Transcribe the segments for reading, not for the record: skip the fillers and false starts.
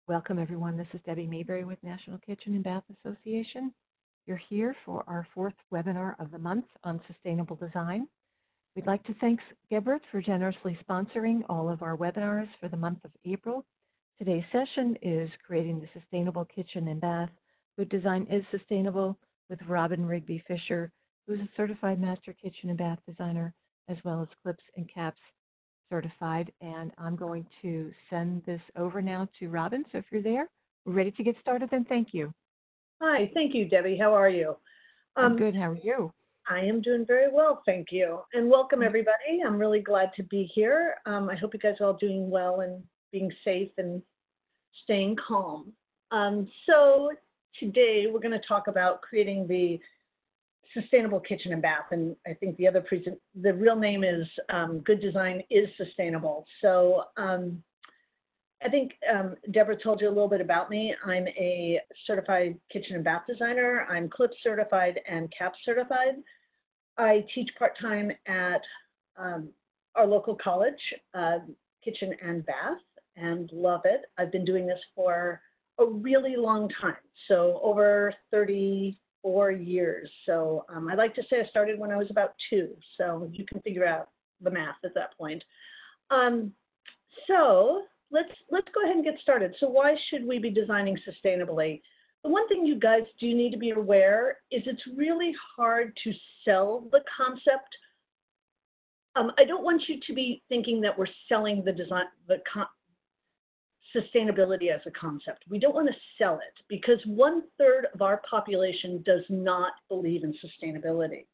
Welcome, everyone. This is Debbie Mayberry with National Kitchen and Bath Association. You're here for our fourth webinar of the month on sustainable design. We'd like to thank Gebert for generously sponsoring all of our webinars for the month of April. Today's session is Creating the Sustainable Kitchen and Bath. Good Design is Sustainable with Robin Rigby Fisher, who's a certified master kitchen and bath designer, as well as Clips and Caps certified. And I'm going to send this over now to Robin. So if you're there, we're ready to get started, then thank you. Hi, thank you, Debbie. How are you? I'm good. How are you? I am doing very well, thank you. And welcome, everybody. I'm really glad to be here. I hope you guys are all doing well and being safe and staying calm. So today we're going to talk about creating the sustainable kitchen and bath. And I think the real name is Good Design is Sustainable. So I think Deborah told you a little bit about me. I'm a certified kitchen and bath designer. I'm CLIP certified and CAP certified. I teach part-time at our local college, kitchen and bath, and love it. I've been doing this for a really long time, so over 34 years. So I like to say I started when I was about 2, so you can figure out the math at that point. So let's go ahead and get started. So why should we be designing sustainably? The one thing you guys do need to be aware is it's really hard to sell the concept. I don't want you to be thinking that we're selling the design, sustainability as a concept. We don't want to sell it because 1/3 of our population does not believe in sustainability.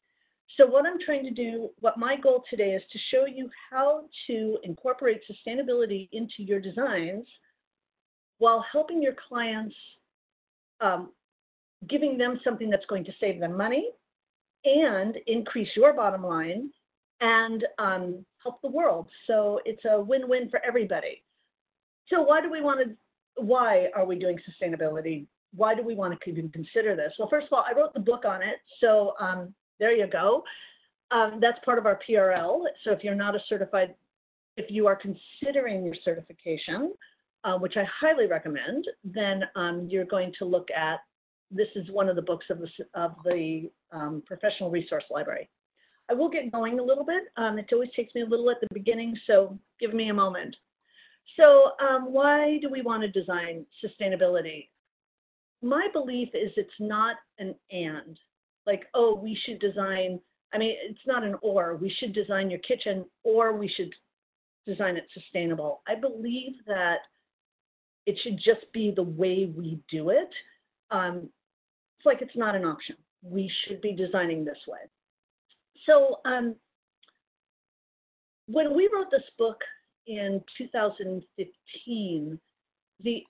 So what I'm trying to do, what my goal today is to show you how to incorporate sustainability into your designs while helping your clients, giving them something that's going to save them money and increase your bottom line and help the world. So it's a win-win for everybody. So why are we doing sustainability? Why do we want to even consider this? Well, first of all, I wrote the book on it. So there you go. That's part of our PRL. So if you're not a certified, if you are considering your certification, which I highly recommend, then you're going to look at, this is one of the books of the Professional Resource Library. I will get going a little bit. It always takes me a little at the beginning, so give me a moment. So why do we want to design sustainability? My belief is it's not an and. Like, oh, we should design, it's not an or. We should design your kitchen or we should design it sustainable. I believe that it should just be the way we do it. It's like it's not an option. We should be designing this way. So when we wrote this book in 2015, we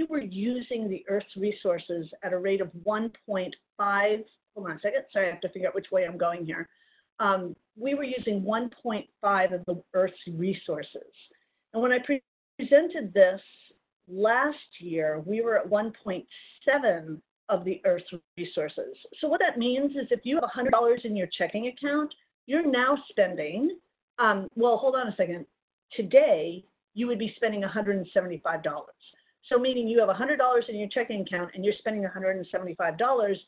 were using the Earth's resources at a rate of 1.5, hold on a second, sorry, I have to figure out which way I'm going here. We were using 1.5 of the Earth's resources. And when I presented this last year, we were at 1.7 of the Earth's resources. So what that means is if you have $100 in your checking account, you're now spending, well, hold on a second. Today, you would be spending $175. So meaning you have $100 in your checking account and you're spending $175,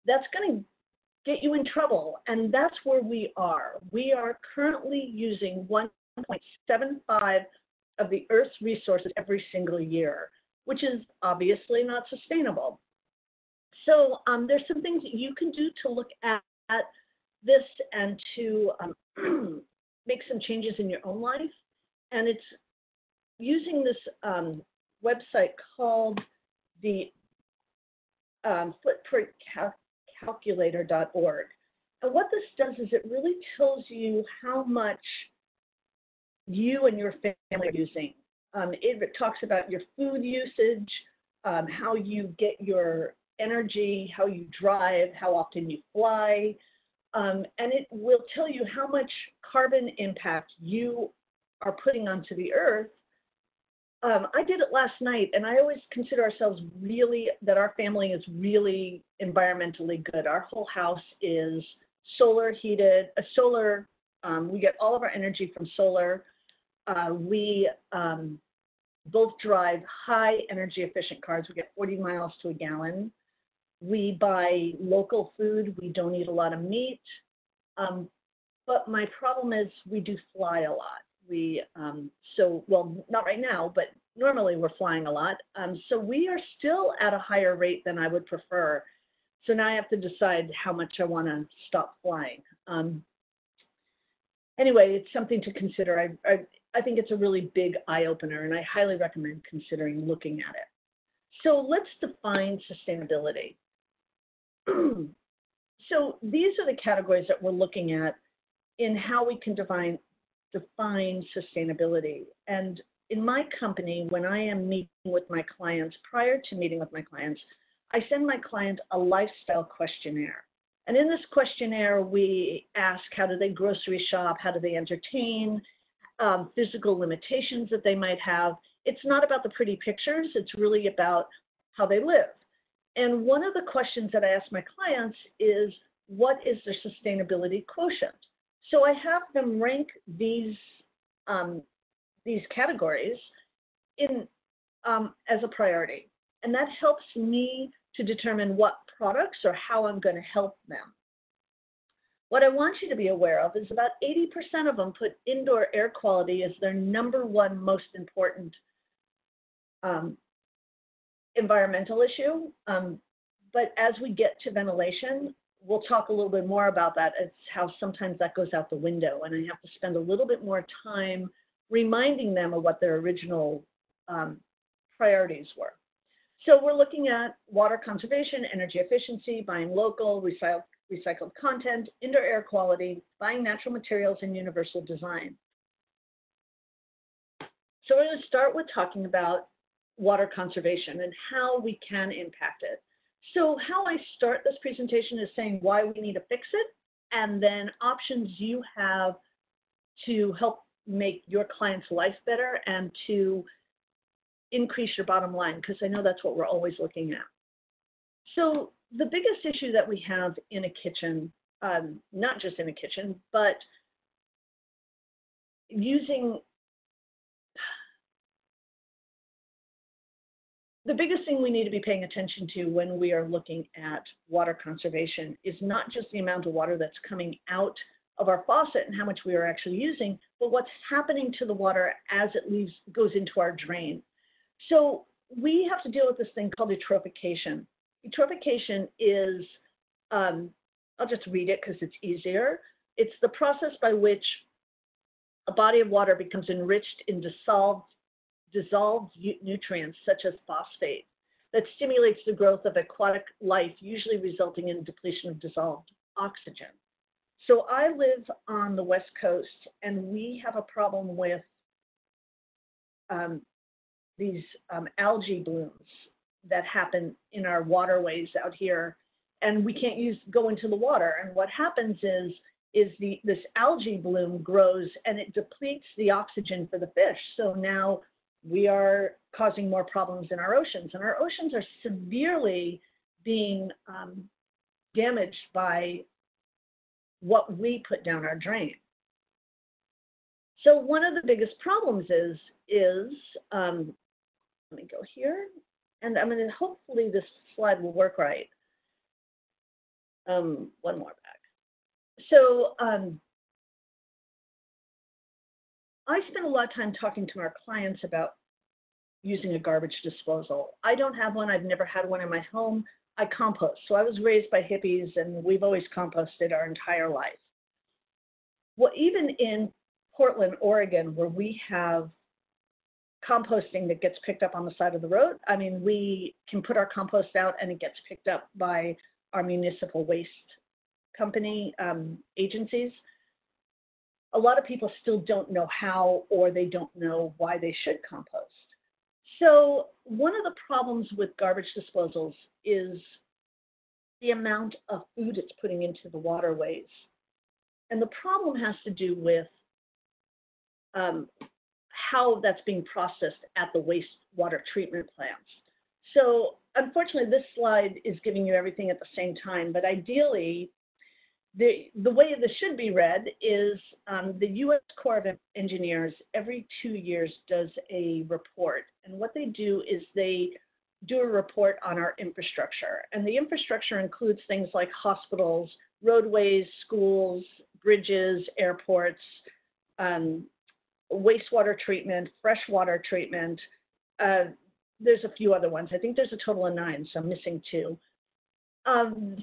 that's going to get you in trouble. And that's where we are. We are currently using 1.75 of the Earth's resources every single year, which is obviously not sustainable. So there's some things that you can do to look at this and to make some changes in your own life. And it's using this website called the footprintcalculator.org. And what this does is it really tells you how much you and your family are using. It talks about your food usage, how you get your energy, how you drive, how often you fly, and it will tell you how much carbon impact you are putting onto the earth. I did it last night, and I always consider ourselves that our family is really environmentally good. Our whole house is solar heated, we get all of our energy from solar. We both drive high energy efficient cars. We get 40 miles to a gallon. We buy local food. We don't eat a lot of meat. But my problem is we do fly a lot. Well, not right now, but normally we're flying a lot. So we are still at a higher rate than I would prefer. So now I have to decide how much I want to stop flying. Anyway, it's something to consider. I think it's a really big eye-opener, and I highly recommend considering looking at it. So let's define sustainability. So these are the categories that we're looking at in how we can define sustainability. And in my company, when I am meeting with my clients, prior to meeting with my clients, I send my client a lifestyle questionnaire. And in this questionnaire, we ask how do they grocery shop, how do they entertain, physical limitations that they might have. It's not about the pretty pictures, it's really about how they live. And one of the questions that I ask my clients is, what is their sustainability quotient? So I have them rank these categories as a priority. And that helps me to determine what products or how I'm going to help them. What I want you to be aware of is about 80% of them put indoor air quality as their #1 most important environmental issue. But as we get to ventilation, we'll talk a little bit more about that. It's how sometimes that goes out the window, and I have to spend a little bit more time reminding them of what their original priorities were. So we're looking at water conservation, energy efficiency, buying local, recycled content, indoor air quality, buying natural materials, and universal design. So we're going to start with talking about water conservation and how we can impact it. So how I start this presentation is saying why we need to fix it, and then options you have to help make your client's life better and to increase your bottom line, because I know that's what we're always looking at. So the biggest issue that we have in a kitchen, not just in a kitchen, but the biggest thing we need to be paying attention to when we are looking at water conservation is not just the amount of water that's coming out of our faucet and how much we are actually using, but what's happening to the water as it goes into our drain. So we have to deal with this thing called eutrophication. Eutrophication is, I'll just read it because it's easier. It's the process by which a body of water becomes enriched in dissolved nutrients such as phosphate that stimulates the growth of aquatic life, usually resulting in depletion of dissolved oxygen. So I live on the West Coast, and we have a problem with these algae blooms that happen in our waterways out here, and we can't go into the water. And what happens is this algae bloom grows and it depletes the oxygen for the fish. So now we are causing more problems in our oceans, and our oceans are severely being damaged by what we put down our drain. So one of the biggest problems is let me go here, and I'm going to, hopefully this slide will work right. One more back. So I spend a lot of time talking to our clients about using a garbage disposal. I don't have one. I've never had one in my home. I compost. So I was raised by hippies, and we've always composted our entire life. Well, even in Portland, Oregon, where we have composting that gets picked up on the side of the road, I mean, we can put our compost out and it gets picked up by our municipal waste company agencies. A lot of people still don't know how, or they don't know why they should compost. So one of the problems with garbage disposals is the amount of food it's putting into the waterways. And the problem has to do with how that's being processed at the wastewater treatment plants. So unfortunately, this slide is giving you everything at the same time, but ideally, The way this should be read is the U.S. Corps of Engineers every 2 years does a report. And what they do is they do a report on our infrastructure. And the infrastructure includes things like hospitals, roadways, schools, bridges, airports, wastewater treatment, freshwater treatment. There's a few other ones. I think there's a total of 9, so I'm missing 2.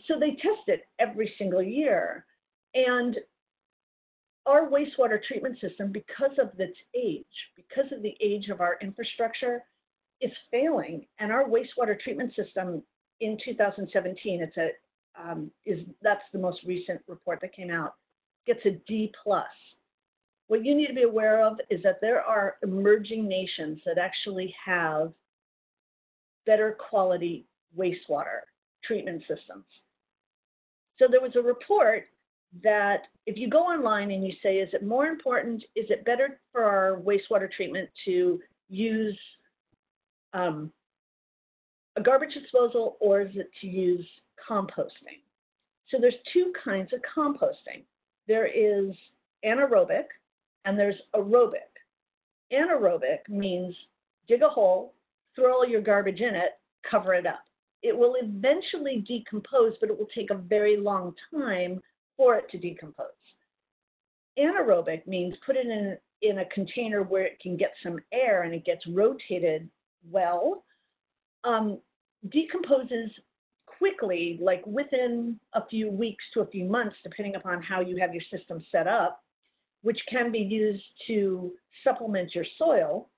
So they test it every single year. And our wastewater treatment system, because of its age, because of the age of our infrastructure, is failing. And our wastewater treatment system in 2017, that's the most recent report that came out, gets a D+. What you need to be aware of is that there are emerging nations that actually have better quality wastewater treatment systems. So there was a report that if you go online and you say, is it more important, is it better for our wastewater treatment to use a garbage disposal, or is it to use composting? So there's 2 kinds of composting. There is anaerobic and there's aerobic. Anaerobic means dig a hole, throw all your garbage in it, cover it up. It will eventually decompose, but it will take a very long time for it to decompose. Anaerobic means put it in a container where it can get some air and it gets rotated well, decomposes quickly, like within a few weeks to a few months, depending upon how you have your system set up, which can be used to supplement your soil.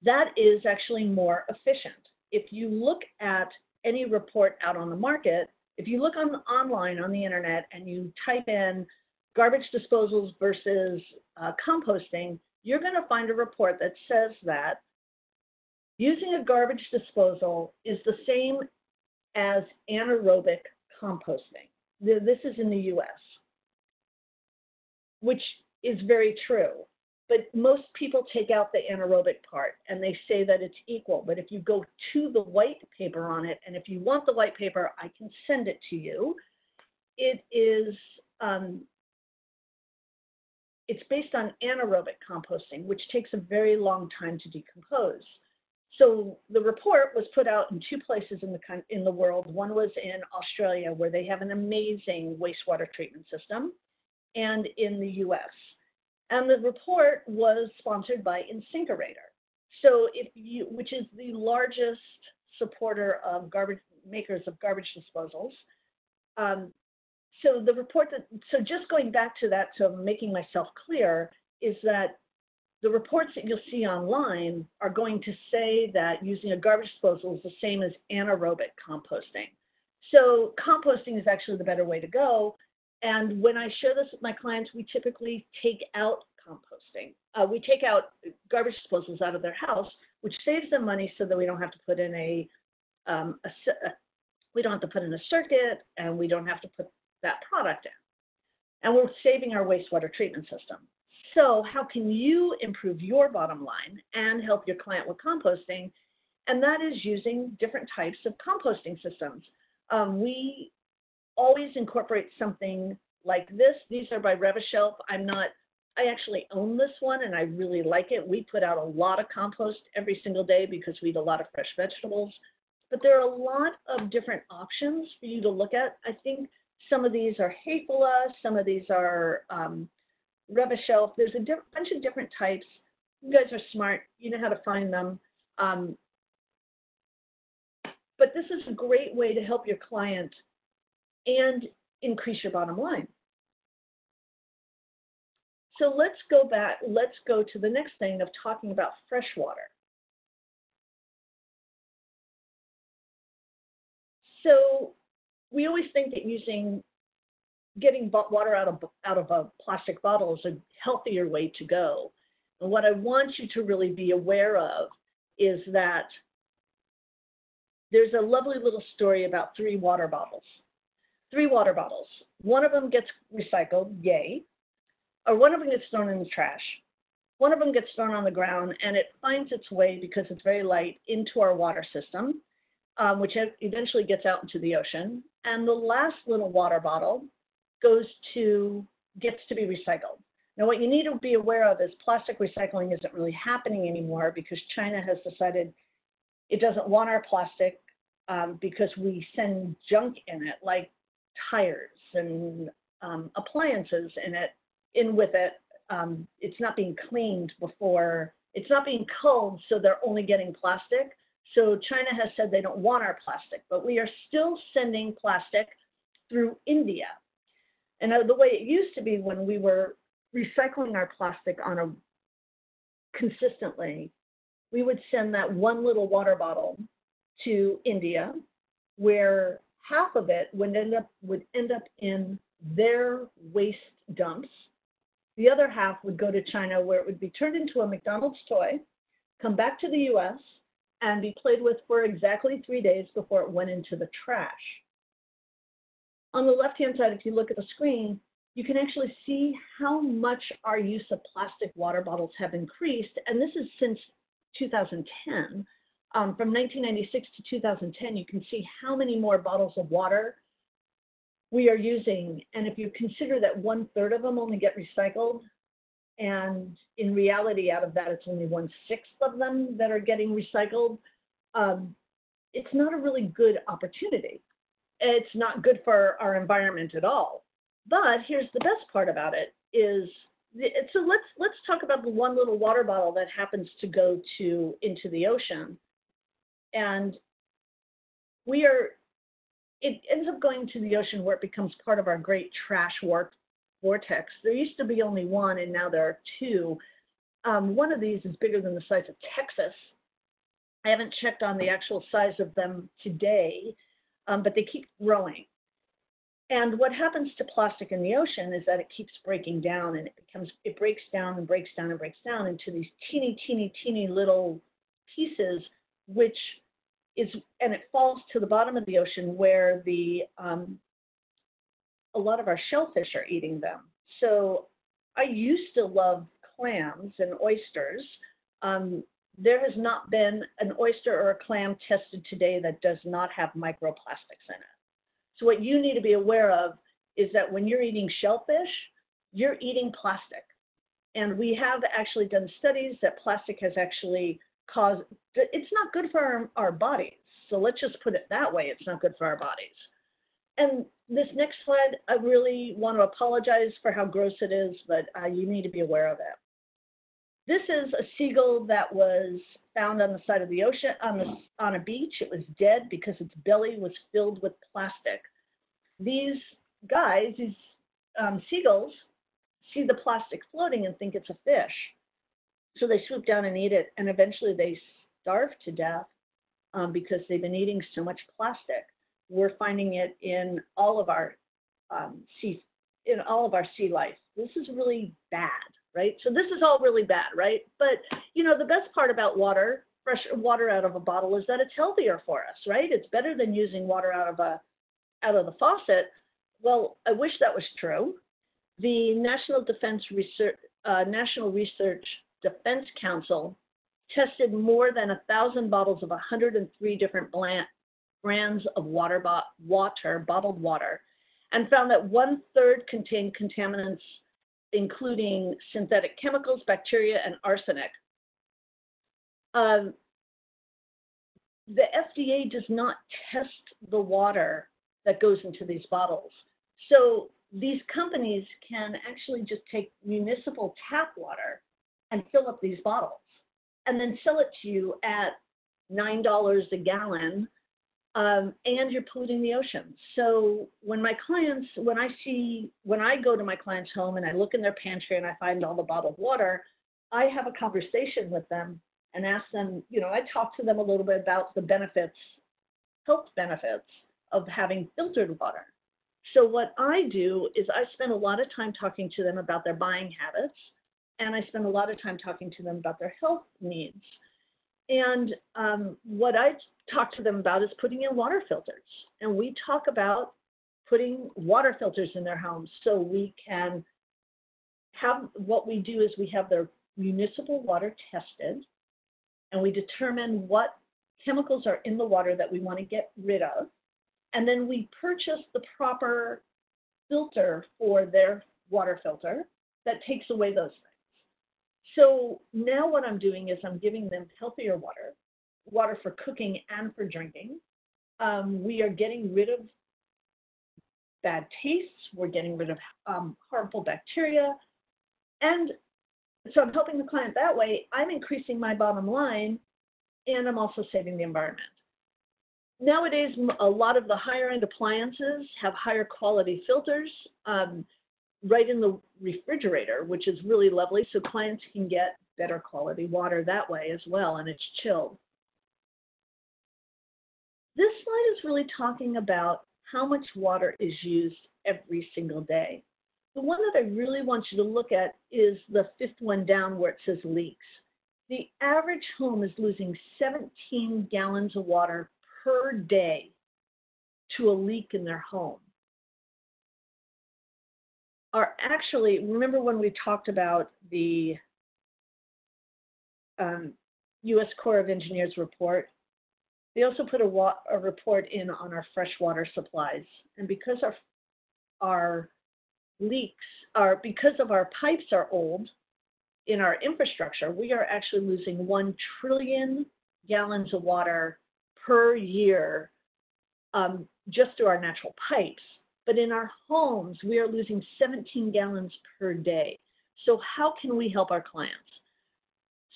That is actually more efficient. If you look at any report out on the market, if you look online on the internet and you type in garbage disposals versus composting, you're going to find a report that says that using a garbage disposal is the same as anaerobic composting. This is in the US, which is very true. But most people take out the anaerobic part and they say that it's equal. But if you go to the white paper on it, and if you want the white paper, I can send it to you. It is, it's based on anaerobic composting, which takes a very long time to decompose. So the report was put out in 2 places in the world. One was in Australia, where they have an amazing wastewater treatment system, and in the US. And the report was sponsored by Incinerator, which is the largest supporter of makers of garbage disposals. So the report so just going back to that, so making myself clear, is that the reports that you'll see online are going to say that using a garbage disposal is the same as anaerobic composting. So composting is actually the better way to go. And when I share this with my clients, we typically take out composting. We take out garbage disposals out of their house, which saves them money so that we don't have to put in a circuit, and we don't have to put that product in. And we're saving our wastewater treatment system. So how can you improve your bottom line and help your client with composting? And that is using different types of composting systems. We always incorporate something like this. These are by Revashelf. I actually own this one and I really like it. We put out a lot of compost every single day because we eat a lot of fresh vegetables. But there are a lot of different options for you to look at. I think some of these are Hafela, some of these are Revashelf. There's a bunch of different types. You guys are smart. You know how to find them. But this is a great way to help your client and increase your bottom line. So let's go back. Let's go to the next thing of talking about fresh water. So we always think that getting water out of a plastic bottle is a healthier way to go. And what I want you to really be aware of is that there's a lovely little story about 3 water bottles. 3 water bottles. One of them gets recycled, yay. Or one of them gets thrown in the trash. One of them gets thrown on the ground, and it finds its way, because it's very light, into our water system, which eventually gets out into the ocean. And the last little water bottle gets to be recycled. Now, what you need to be aware of is plastic recycling isn't really happening anymore because China has decided it doesn't want our plastic because we send junk in it, like tires and appliances in with it. It's not being cleaned before, it's not being culled, so they're only getting plastic. So China has said they don't want our plastic, but we are still sending plastic through India. And the way it used to be when we were recycling our plastic consistently, we would send that one little water bottle to India, where half of it would end up in their waste dumps. The other half would go to China, where it would be turned into a McDonald's toy, come back to the US, and be played with for exactly 3 days before it went into the trash. On the left-hand side, if you look at the screen, you can actually see how much our use of plastic water bottles have increased, and this is since 2010. From 1996 to 2010, you can see how many more bottles of water we are using. And if you consider that 1/3 of them only get recycled, and in reality, out of that, it's only 1/6 of them that are getting recycled, it's not a really good opportunity. It's not good for our environment at all. But here's the best part about it is, so let's talk about the one little water bottle that happens to go into the ocean. And it ends up going to the ocean where it becomes part of our great trash vortex. There used to be only one, and now there are two. One of these is bigger than the size of Texas. I haven't checked on the actual size of them today, but they keep growing. And what happens to plastic in the ocean is that it keeps breaking down, and it breaks down and breaks down and breaks down into these teeny, teeny, teeny little pieces, and it falls to the bottom of the ocean where a lot of our shellfish are eating them. So I used to love clams and oysters. There has not been an oyster or a clam tested today that does not have microplastics in it. So what you need to be aware of is that when you're eating shellfish, you're eating plastic. And we have actually done studies that plastic has actually it's not good for our bodies. So let's just put it that way, it's not good for our bodies. And this next slide, I really want to apologize for how gross it is, but you need to be aware of it. This is a seagull that was found on the side of the ocean, on a beach. It was dead because its belly was filled with plastic. These seagulls, see the plastic floating and think it's a fish. So they swoop down and eat it, and eventually they starve to death because they've been eating so much plastic. We're finding it in all of our sea life. This is really bad, right? So this is all really bad, right? But the best part about water, fresh water out of a bottle, is that it's healthier for us, right? It's better than using water out of the faucet. Well, I wish that was true. The National Research Defense Council tested more than 1,000 bottles of 103 different brands of bottled water, and found that 1/3 contained contaminants, including synthetic chemicals, bacteria, and arsenic. The FDA does not test the water that goes into these bottles. So these companies can actually just take municipal tap water and fill up these bottles and then sell it to you at $9 a gallon, and you're polluting the ocean. So when I go to my client's home and I look in their pantry and I find all the bottled water, I have a conversation with them and ask them, I talk to them a little bit about the health benefits of having filtered water. So what I do is I spend a lot of time talking to them about their buying habits, and I spend a lot of time talking to them about their health needs. And what I talk to them about is putting in water filters. And we talk about putting water filters in their homes so we can what we do is we have their municipal water tested, and we determine what chemicals are in the water that we want to get rid of. And then we purchase the proper filter for their water filter that takes away those things. So now what I'm doing is I'm giving them healthier water, water for cooking and for drinking. We are getting rid of bad tastes. We're getting rid of harmful bacteria. And so I'm helping the client that way. I'm increasing my bottom line, and I'm also saving the environment. Nowadays, a lot of the higher end appliances have higher quality filters right in the refrigerator, which is really lovely. So clients can get better quality water that way as well, and it's chilled. This slide is really talking about how much water is used every single day. The one that I really want you to look at is the fifth one down where it says leaks. The average home is losing 17 gallons of water per day to a leak in their home. Remember when we talked about the U.S. Corps of Engineers report? They also put a report in on our freshwater supplies. And because our because of our pipes are old in our infrastructure, we are actually losing 1 trillion gallons of water per year just through our natural pipes. But in our homes, we are losing 17 gallons per day. So how can we help our clients?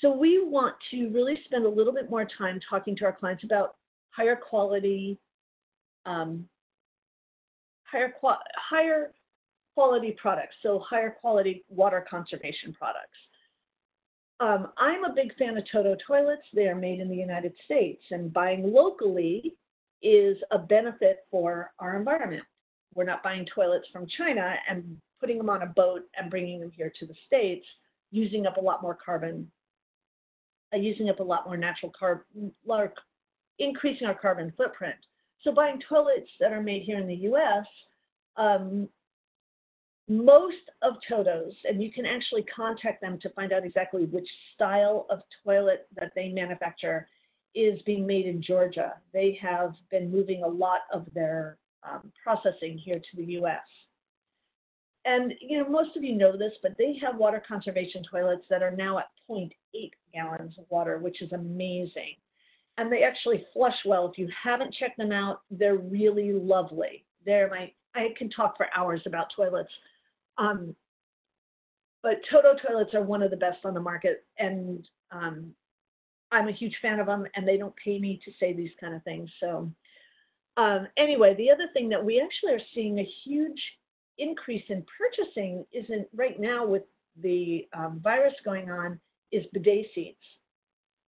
So we want to really spend a little bit more time talking to our clients about higher quality products, so higher quality water conservation products. I'm a big fan of Toto toilets. They are made in the United States, and buying locally is a benefit for our environment. We're not buying toilets from China and putting them on a boat and bringing them here to the States, using up a lot more carbon, using up a lot more natural carbon, increasing our carbon footprint. So buying toilets that are made here in the U.S., most of Toto's, and you can actually contact them to find out exactly which style of toilet that they manufacture, is being made in Georgia. They have been moving a lot of their processing here to the U.S. And most of you know this, but they have water conservation toilets that are now at 0.8 gallons of water, which is amazing. And they actually flush well. If you haven't checked them out, they're really lovely. I can talk for hours about toilets. But Toto toilets are one of the best on the market, and I'm a huge fan of them, and they don't pay me to say these kind of things. So anyway, the other thing that we actually are seeing a huge increase in purchasing isn't right now with the virus going on is bidet seats.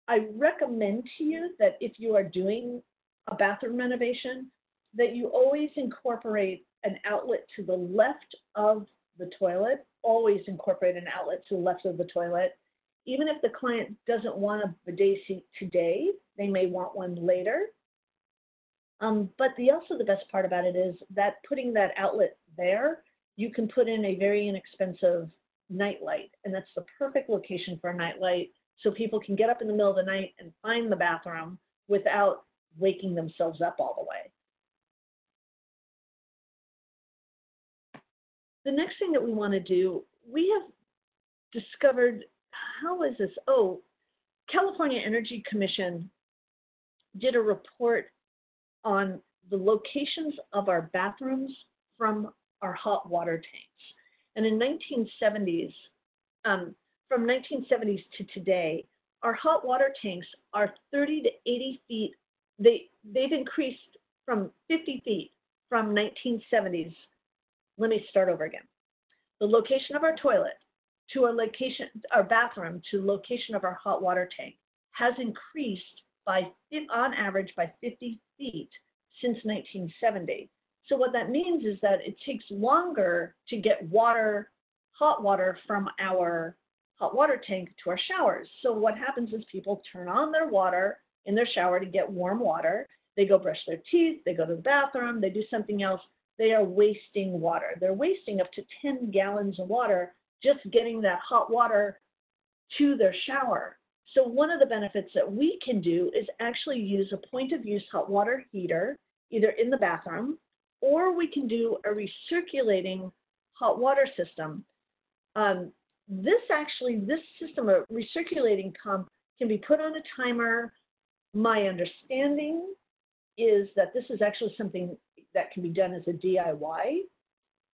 I recommend to you that if you are doing a bathroom renovation, that you always incorporate an outlet to the left of the toilet. Always incorporate an outlet to the left of the toilet. Even if the client doesn't want a bidet seat today, they may want one later. But also the best part about it is that putting that outlet there, you can put in a very inexpensive nightlight, and that's the perfect location for a nightlight, so people can get up in the middle of the night and find the bathroom without waking themselves up all the way. The next thing that we want to do, we have discovered, how is this? Oh, California Energy Commission did a report on the locations of our bathrooms from our hot water tanks. And in 1970s, from 1970s to today, our hot water tanks are 30 to 80 feet. They've increased from 50 feet from 1970s. Let me start over again. The location of our toilet to our bathroom to location of our hot water tank has increased on average by 50 feet since 1970. So what that means is that it takes longer to get hot water from our hot water tank to our showers. So what happens is people turn on their water in their shower to get warm water. They go brush their teeth, they go to the bathroom, they do something else. They are wasting water. They're wasting up to 10 gallons of water just getting that hot water to their shower. So one of the benefits that we can do is actually use a point of use hot water heater, either in the bathroom or we can do a recirculating hot water system. This system, a recirculating pump, can be put on a timer. My understanding is that this is actually something that can be done as a DIY,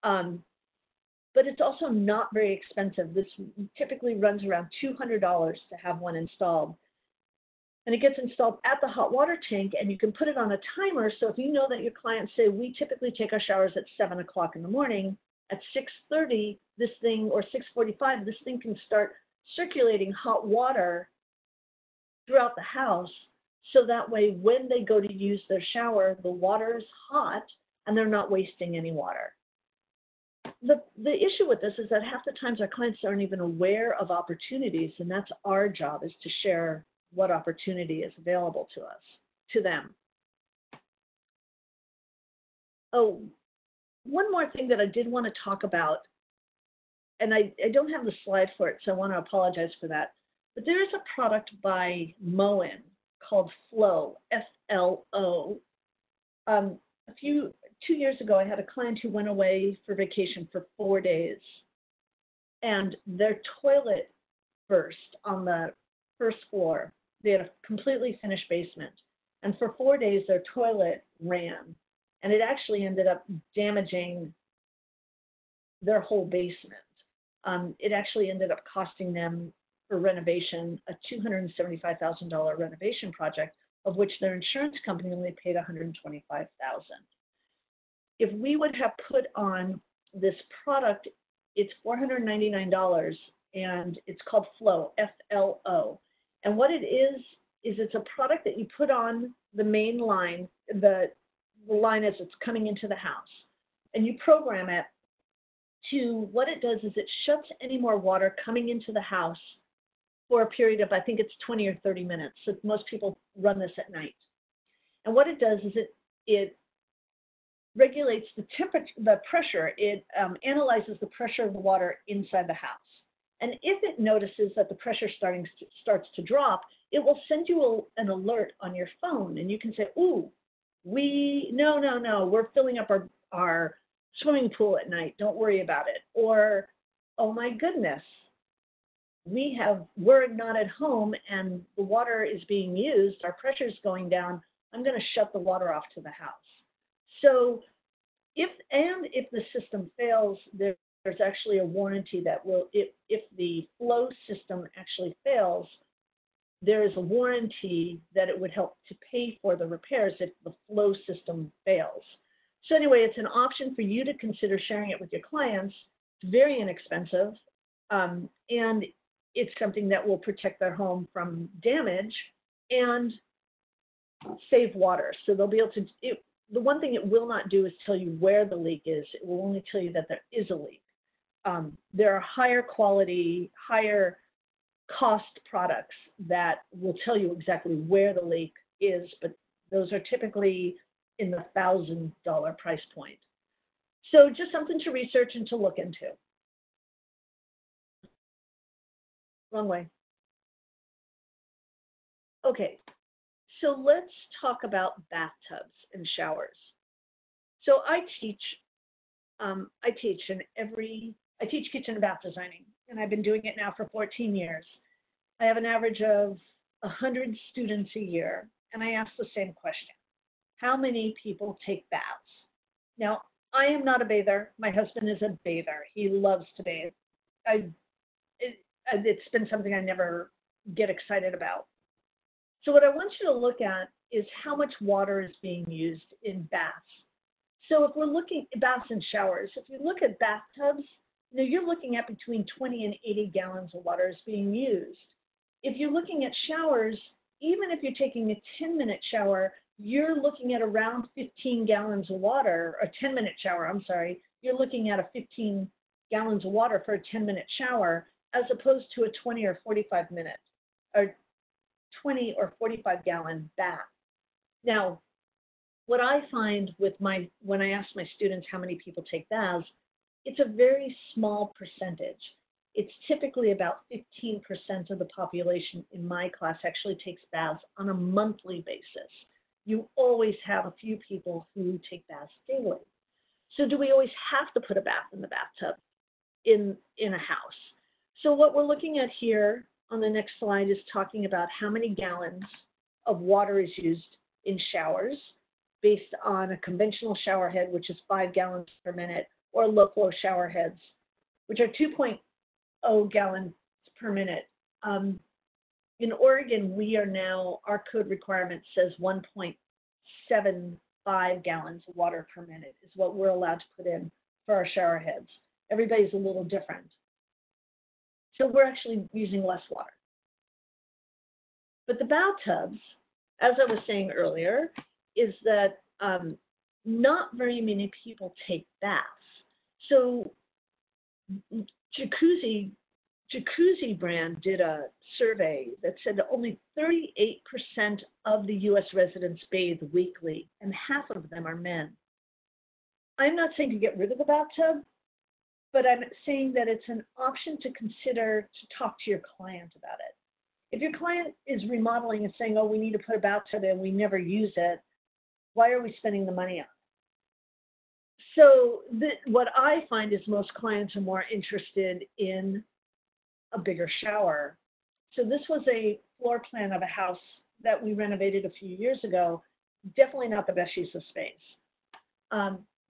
but it's also not very expensive. This typically runs around $200 to have one installed. And it gets installed at the hot water tank, and you can put it on a timer. So if you know that your clients say, we typically take our showers at 7 o'clock in the morning, at 6:30, this thing, or 6:45, this thing can start circulating hot water throughout the house. So that way, when they go to use their shower, the water is hot and they're not wasting any water. The issue with this is that half the times our clients aren't even aware of opportunities, and that's our job, is to share what opportunity is available to them. Oh, one more thing that I did want to talk about, and I don't have the slide for it, so I want to apologize for that. But there is a product by Moen called Flow, F-L-O. 2 years ago, I had a client who went away for vacation for 4 days, and their toilet burst on the first floor. They had a completely finished basement, and for 4 days, their toilet ran, and it actually ended up damaging their whole basement. It actually ended up costing them, for renovation, a $275,000 renovation project, of which their insurance company only paid $125,000. If we would have put on this product, it's $499, and it's called Flow, F-L-O. And what it is it's a product that you put on the main line, the line as it's coming into the house, and you program it to, what it does is it shuts any more water coming into the house for a period of, I think it's 20 or 30 minutes. So most people run this at night. And what it does is it regulates the temperature, the pressure. It analyzes the pressure of the water inside the house. And if it notices that the pressure starts to drop, it will send you an alert on your phone, and you can say, "Ooh, no, we're filling up our swimming pool at night. Don't worry about it." Or, "Oh my goodness, we're not at home and the water is being used. Our pressure is going down. I'm going to shut the water off to the house." So if the system fails, there's actually a warranty that will, if the flow system actually fails, there is a warranty that it would help to pay for the repairs if the flow system fails. So anyway, it's an option for you to consider sharing it with your clients. It's very inexpensive, and it's something that will protect their home from damage and save water. So they'll be able to, the one thing it will not do is tell you where the leak is. It will only tell you that there is a leak. There are higher quality, higher cost products that will tell you exactly where the leak is, but those are typically in the $1,000 price point. So just something to research and to look into. Wrong way. Okay, so let's talk about bathtubs and showers. So I teach kitchen and bath designing, and I've been doing it now for 14 years. I have an average of 100 students a year, and I ask the same question: how many people take baths? Now, I am not a bather. My husband is a bather. He loves to bathe. It's been something I never get excited about. So what I want you to look at is how much water is being used in baths. So if we're looking at baths and showers, if you look at bathtubs, you're looking at between 20 and 80 gallons of water is being used. If you're looking at showers, even if you're taking a 10-minute shower, you're looking at around 15 gallons of water, a 10-minute shower, I'm sorry, you're looking at a 15 gallons of water for a 10-minute shower, as opposed to a 20 or 45 minute, or 20 or 45 gallon bath. Now, what I find when I ask my students how many people take baths, it's a very small percentage. It's typically about 15% of the population in my class actually takes baths on a monthly basis. You always have a few people who take baths daily. So do we always have to put a bath in the bathtub in a house? So what we're looking at here on the next slide is talking about how many gallons of water is used in showers based on a conventional shower head, which is 5 gallons per minute, or low flow shower heads, which are 2.0 gallons per minute. In Oregon, we are now, our code requirement says 1.75 gallons of water per minute is what we're allowed to put in for our shower heads. Everybody's a little different. So we're actually using less water. But the bathtubs, as I was saying earlier, is that not very many people take baths. So Jacuzzi brand did a survey that said that only 38% of the US residents bathe weekly, and half of them are men. I'm not saying to get rid of the bathtub, but I'm saying that it's an option to consider to talk to your client about it. If your client is remodeling and saying, oh, we need to put a bathtub in, we never use it, why are we spending the money on it? So what I find is most clients are more interested in a bigger shower. So this was a floor plan of a house that we renovated a few years ago. Definitely not the best use of space.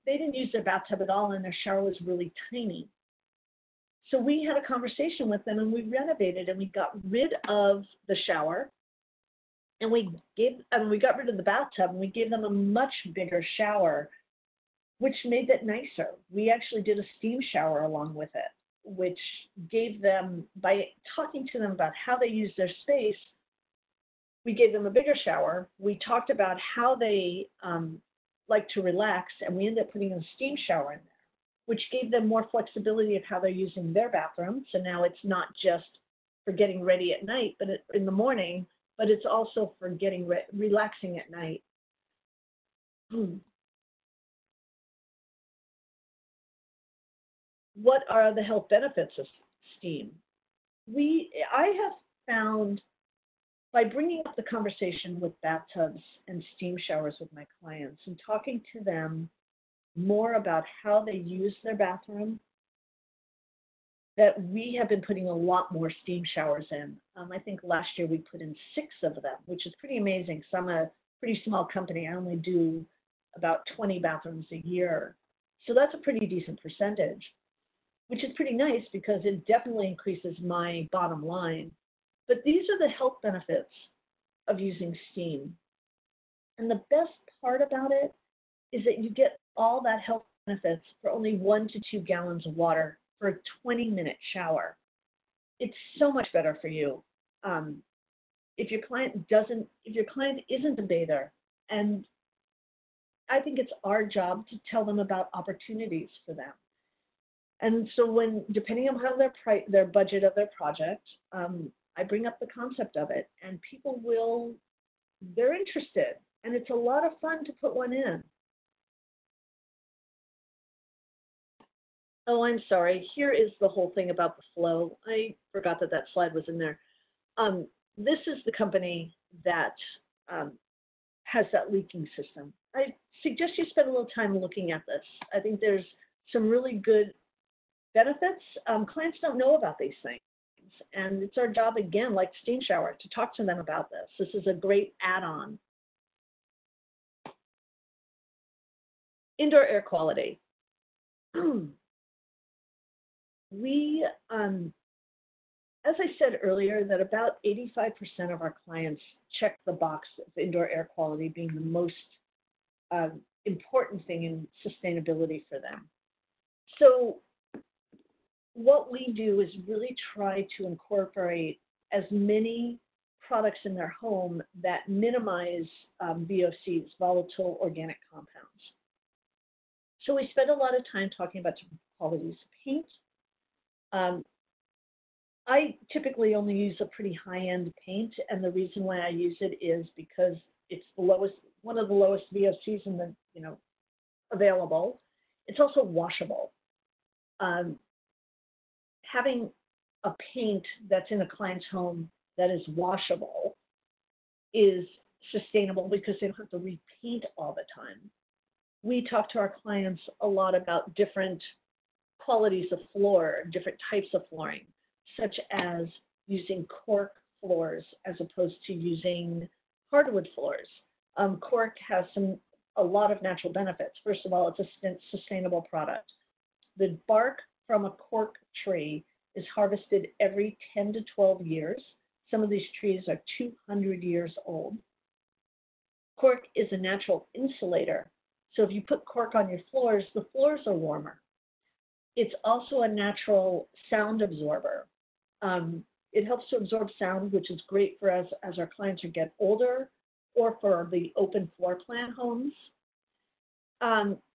They didn't use their bathtub at all, and their shower was really tiny. So we had a conversation with them, and we renovated, and we got rid of the shower, and we got rid of the bathtub, and we gave them a much bigger shower, which made it nicer. We actually did a steam shower along with it, which gave them, by talking to them about how they use their space, we gave them a bigger shower. We talked about how they like to relax, and we ended up putting a steam shower in there, which gave them more flexibility of how they're using their bathroom. So now it's not just for getting ready at night, but in the morning, but it's also for getting relaxing at night. What are the health benefits of steam? I have found, by bringing up the conversation with bathtubs and steam showers with my clients and talking to them more about how they use their bathroom, that we have been putting a lot more steam showers in. I think last year we put in 6 of them, which is pretty amazing. So I'm a pretty small company. I only do about 20 bathrooms a year. So that's a pretty decent percentage, which is pretty nice because it definitely increases my bottom line. But these are the health benefits of using steam. And the best part about it is that you get all that health benefits for only 1 to 2 gallons of water for a 20-minute shower. It's so much better for you. If your client isn't a bather, and I think it's our job to tell them about opportunities for them. And so depending on how their budget of their project, I bring up the concept of it, and they're interested, and it's a lot of fun to put one in. Oh, I'm sorry. Here is the whole thing about the flow. I forgot that slide was in there. This is the company that has that leaking system. I suggest you spend a little time looking at this. I think there's some really good benefits. Clients don't know about these things. And it's our job, again, like steam shower, to talk to them about this. This is a great add-on. Indoor air quality. We, as I said earlier, that about 85% of our clients check the box of indoor air quality being the most important thing in sustainability for them. So what we do is really try to incorporate as many products in their home that minimize VOCs, volatile organic compounds. So we spend a lot of time talking about different qualities of paint. I typically only use a pretty high-end paint, and the reason why I use it is because it's one of the lowest VOCs in the available. It's also washable. Having a paint that's in a client's home that is washable is sustainable because they don't have to repaint all the time. we talk to our clients a lot about different qualities of floor, different types of flooring, such as using cork floors as opposed to using hardwood floors. Cork has a lot of natural benefits. First of all, it's a sustainable product. The bark from a cork tree is harvested every 10 to 12 years. Some of these trees are 200 years old. Cork is a natural insulator. So if you put cork on your floors, the floors are warmer. It's also a natural sound absorber. It helps to absorb sound, which is great for us as our clients get older or for the open floor plan homes.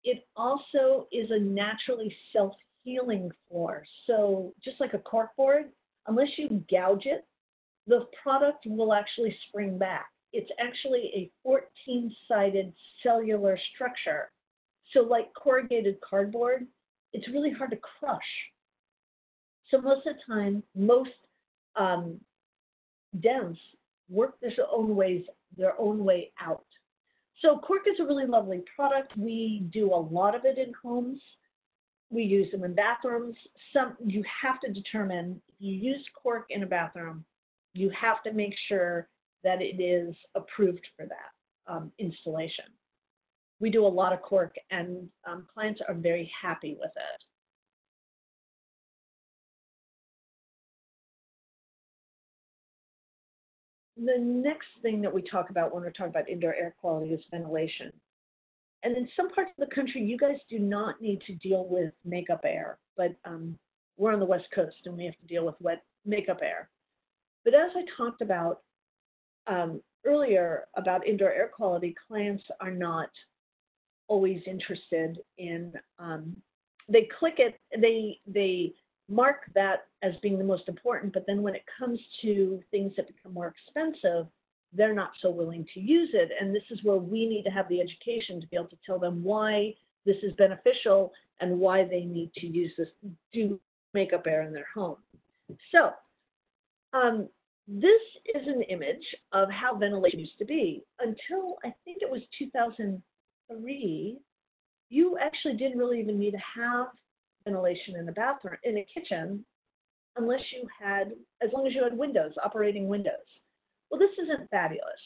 It also is a naturally self-healing floor. So just like a cork board, unless you gouge it, the product will actually spring back. It's actually a 14-sided cellular structure. So like corrugated cardboard, it's really hard to crush. So most of the time, most dents work their own way out. So cork is a really lovely product. We do a lot of it in homes. We use them in bathrooms. You have to determine, if you use cork in a bathroom, you have to make sure that it is approved for that installation. We do a lot of cork, and clients are very happy with it. The next thing that we talk about when we're talking about indoor air quality is ventilation. And in some parts of the country, you guys do not need to deal with makeup air, but we're on the West Coast and we have to deal with wet makeup air. But as I talked about earlier about indoor air quality, clients are not always interested in, they click it, they mark that as being the most important, but then when it comes to things that become more expensive, they're not so willing to use it. And this is where we need to have the education to be able to tell them why this is beneficial and why they need to use this, do makeup air in their home. So this is an image of how ventilation used to be. Until I think it was 2003, you actually didn't really even need to have ventilation in the bathroom, in a kitchen, unless you had, as long as you had windows, operating windows. Well, this isn't fabulous.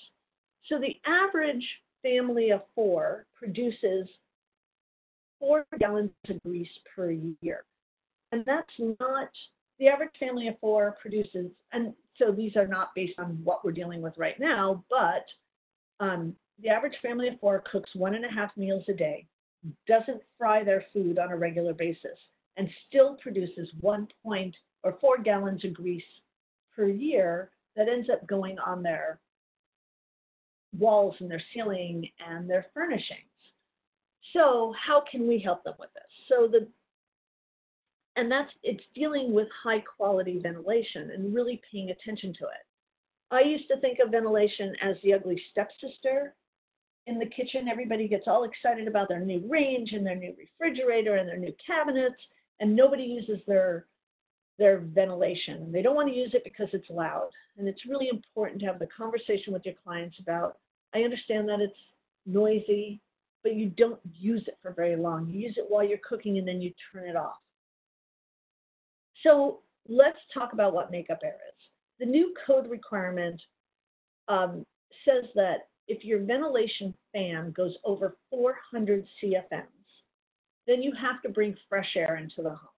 So the average family of 4 produces 4 gallons of grease per year. And that's not, the average family of 4 produces, and so these are not based on what we're dealing with right now, but the average family of 4 cooks 1.5 meals a day, doesn't fry their food on a regular basis, and still produces 4 gallons of grease per year that ends up going on their walls and their ceiling and their furnishings. So how can we help them with this? So it's dealing with high quality ventilation and really paying attention to it. I used to think of ventilation as the ugly stepsister in the kitchen. Everybody gets all excited about their new range and their new refrigerator and their new cabinets, and nobody uses their ventilation. They don't want to use it because it's loud. And it's really important to have the conversation with your clients about, I understand that it's noisy, but you don't use it for very long. You use it while you're cooking and then you turn it off. So let's talk about what makeup air is. The new code requirement says that if your ventilation fan goes over 400 CFMs, then you have to bring fresh air into the home.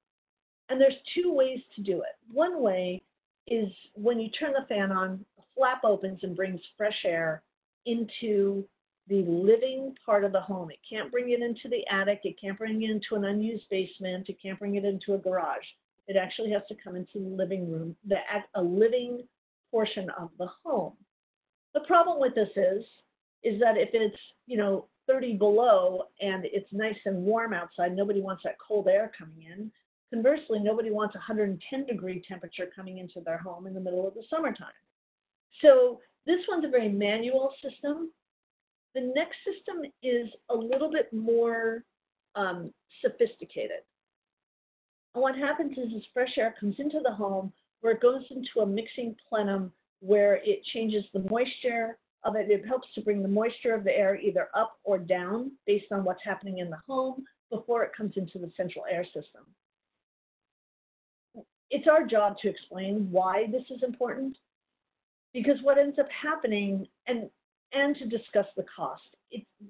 And there's 2 ways to do it. One way is when you turn the fan on, the flap opens and brings fresh air into the living part of the home. It can't bring it into the attic. It can't bring it into an unused basement. It can't bring it into a garage. It actually has to come into the living room, a living portion of the home. The problem with this is that if it's 30 below and it's nice and warm outside, nobody wants that cold air coming in. Conversely, nobody wants 110 degree temperature coming into their home in the middle of the summertime. So this one's a very manual system. The next system is a little bit more sophisticated. And what happens is fresh air comes into the home where it goes into a mixing plenum where it changes the moisture of it. It helps to bring the moisture of the air either up or down based on what's happening in the home before it comes into the central air system. It's our job to explain why this is important, because what ends up happening, and to discuss the cost.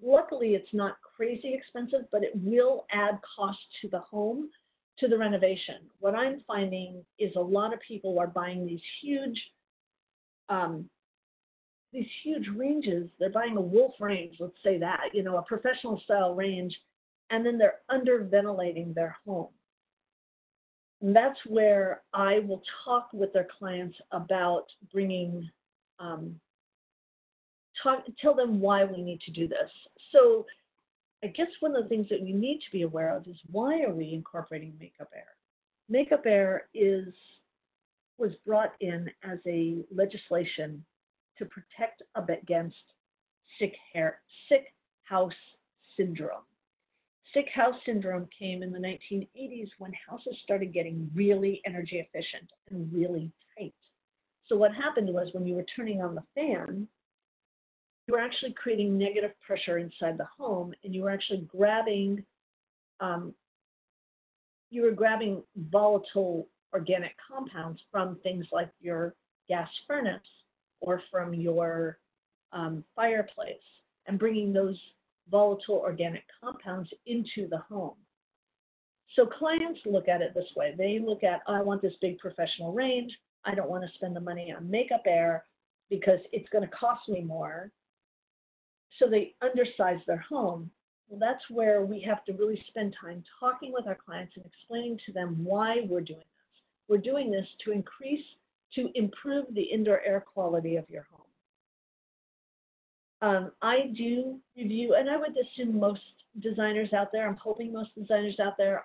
Luckily, it's not crazy expensive, but it will add cost to the home, to the renovation. What I'm finding is a lot of people are buying these huge ranges. They're buying a wolf range, let's say that, a professional style range, and then they're under ventilating their home. And that's where I will talk with their clients about bringing, tell them why we need to do this. So I guess one of the things that we need to be aware of is, why are we incorporating makeup air? Makeup air was brought in as a legislation to protect against sick house syndrome. Sick house syndrome came in the 1980s when houses started getting really energy efficient and really tight. So what happened was, when you were turning on the fan, you were actually creating negative pressure inside the home, and you were actually grabbing volatile organic compounds from things like your gas furnace or from your fireplace, and bringing those volatile organic compounds into the home. So clients look at it this way. They look at, I want this big professional range. I don't want to spend the money on makeup air because it's going to cost me more. So they undersize their home. Well, that's where we have to really spend time talking with our clients and explaining to them why we're doing this. We're doing this to improve the indoor air quality of your home. I do review, and I would assume most designers out there, I'm hoping most designers out there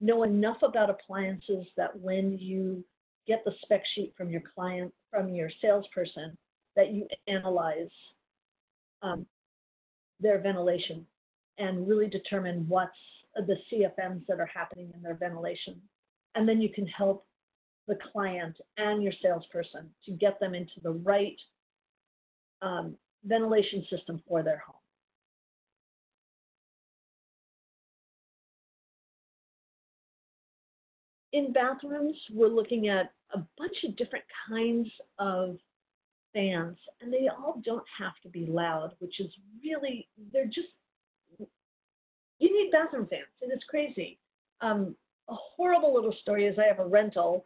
know enough about appliances that when you get the spec sheet from your client, from your salesperson, that you analyze their ventilation and really determine what's the CFMs that are happening in their ventilation. And then you can help the client and your salesperson to get them into the right ventilation system for their home. In bathrooms, we're looking at a bunch of different kinds of fans, and they all don't have to be loud, which is really, you need bathroom fans, and it's crazy. A horrible little story is, I have a rental,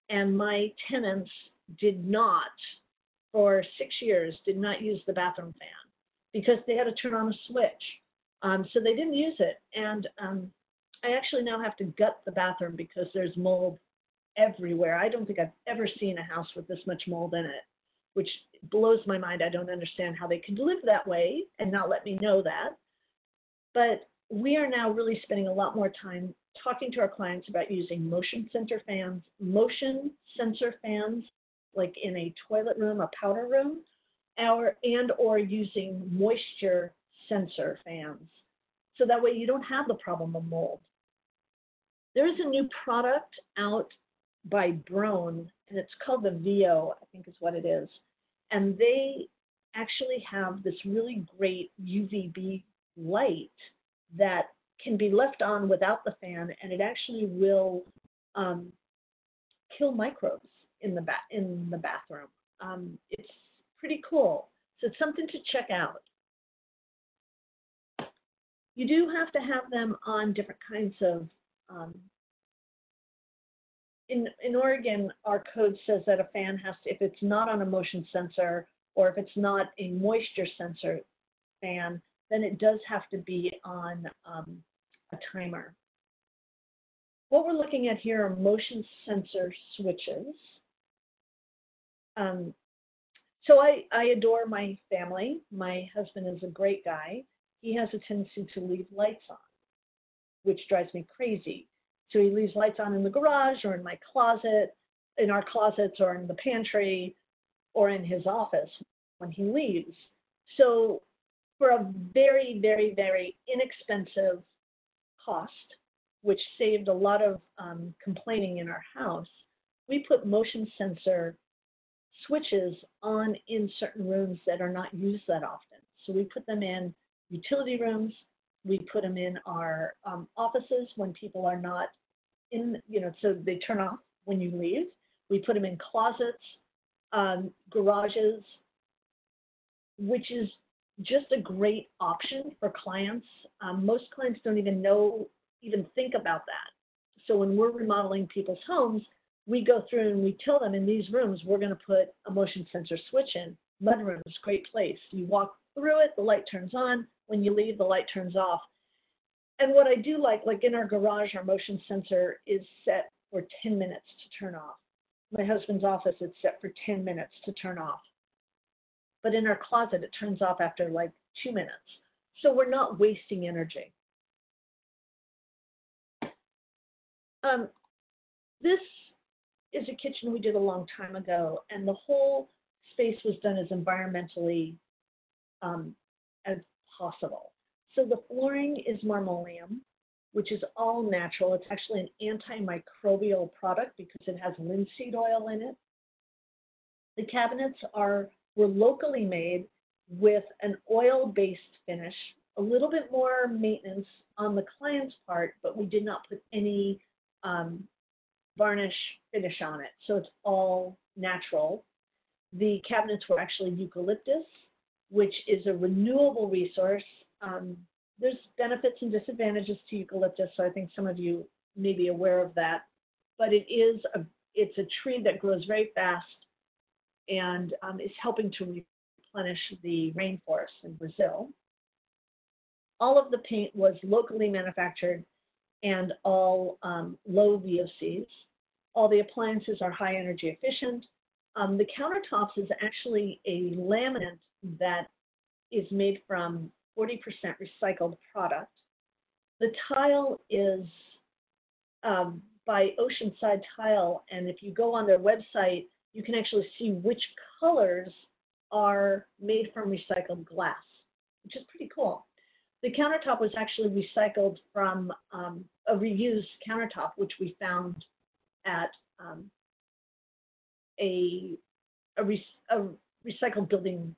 and my tenants for 6 years, did not use the bathroom fan because they had to turn on a switch. So they didn't use it. And I actually now have to gut the bathroom because there's mold everywhere. I don't think I've ever seen a house with this much mold in it, which blows my mind. I don't understand how they could live that way and not let me know that. But we are now really spending a lot more time talking to our clients about using motion sensor fans, like in a toilet room, a powder room, or using moisture sensor fans. So that way you don't have the problem of mold. There is a new product out by Brown, and it's called the VO, I think is what it is. And they actually have this really great UVB light that can be left on without the fan, and it actually will kill microbes in the bathroom. It's pretty cool. So it's something to check out. You do have to have them on different kinds of, in Oregon, our code says that a fan has to, if it's not on a motion sensor or if it's not a moisture sensor fan, then it does have to be on a timer. What we're looking at here are motion sensor switches. So I adore my family. My husband is a great guy. He has a tendency to leave lights on, which drives me crazy. So he leaves lights on in the garage or in my closet, in our closets, or in the pantry, or in his office when he leaves. So for a very, very, very inexpensive cost, which saved a lot of complaining in our house, we put motion sensor switches on in certain rooms that are not used that often. So we put them in utility rooms. We put them in our offices when people are not in, so they turn off when you leave. We put them in closets, garages, which is just a great option for clients. Most clients don't even think about that. So when we're remodeling people's homes, we go through and we tell them in these rooms, we're going to put a motion sensor switch in. Mudrooms, great place. You walk through it, the light turns on. When you leave, the light turns off. And what I do like in our garage, our motion sensor is set for 10 minutes to turn off. My husband's office, it's set for 10 minutes to turn off. But in our closet, it turns off after like 2 minutes. So we're not wasting energy. This is a kitchen we did a long time ago, and the whole space was done as environmentally as possible. So the flooring is marmoleum, which is all natural. It's actually an antimicrobial product because it has linseed oil in it. The cabinets were locally made with an oil-based finish, a little bit more maintenance on the client's part, but we did not put any varnish finish on it. So it's all natural. The cabinets were actually eucalyptus, which is a renewable resource. There's benefits and disadvantages to eucalyptus, so I think some of you may be aware of that. But it's a tree that grows very fast and is helping to replenish the rainforest in Brazil. All of the paint was locally manufactured and all low VOCs. All the appliances are high energy efficient. The countertops is actually a laminate that is made from 40% recycled product. The tile is by Oceanside Tile, and if you go on their website, you can actually see which colors are made from recycled glass, which is pretty cool. The countertop was actually recycled from a reused countertop, which we found at a recycled building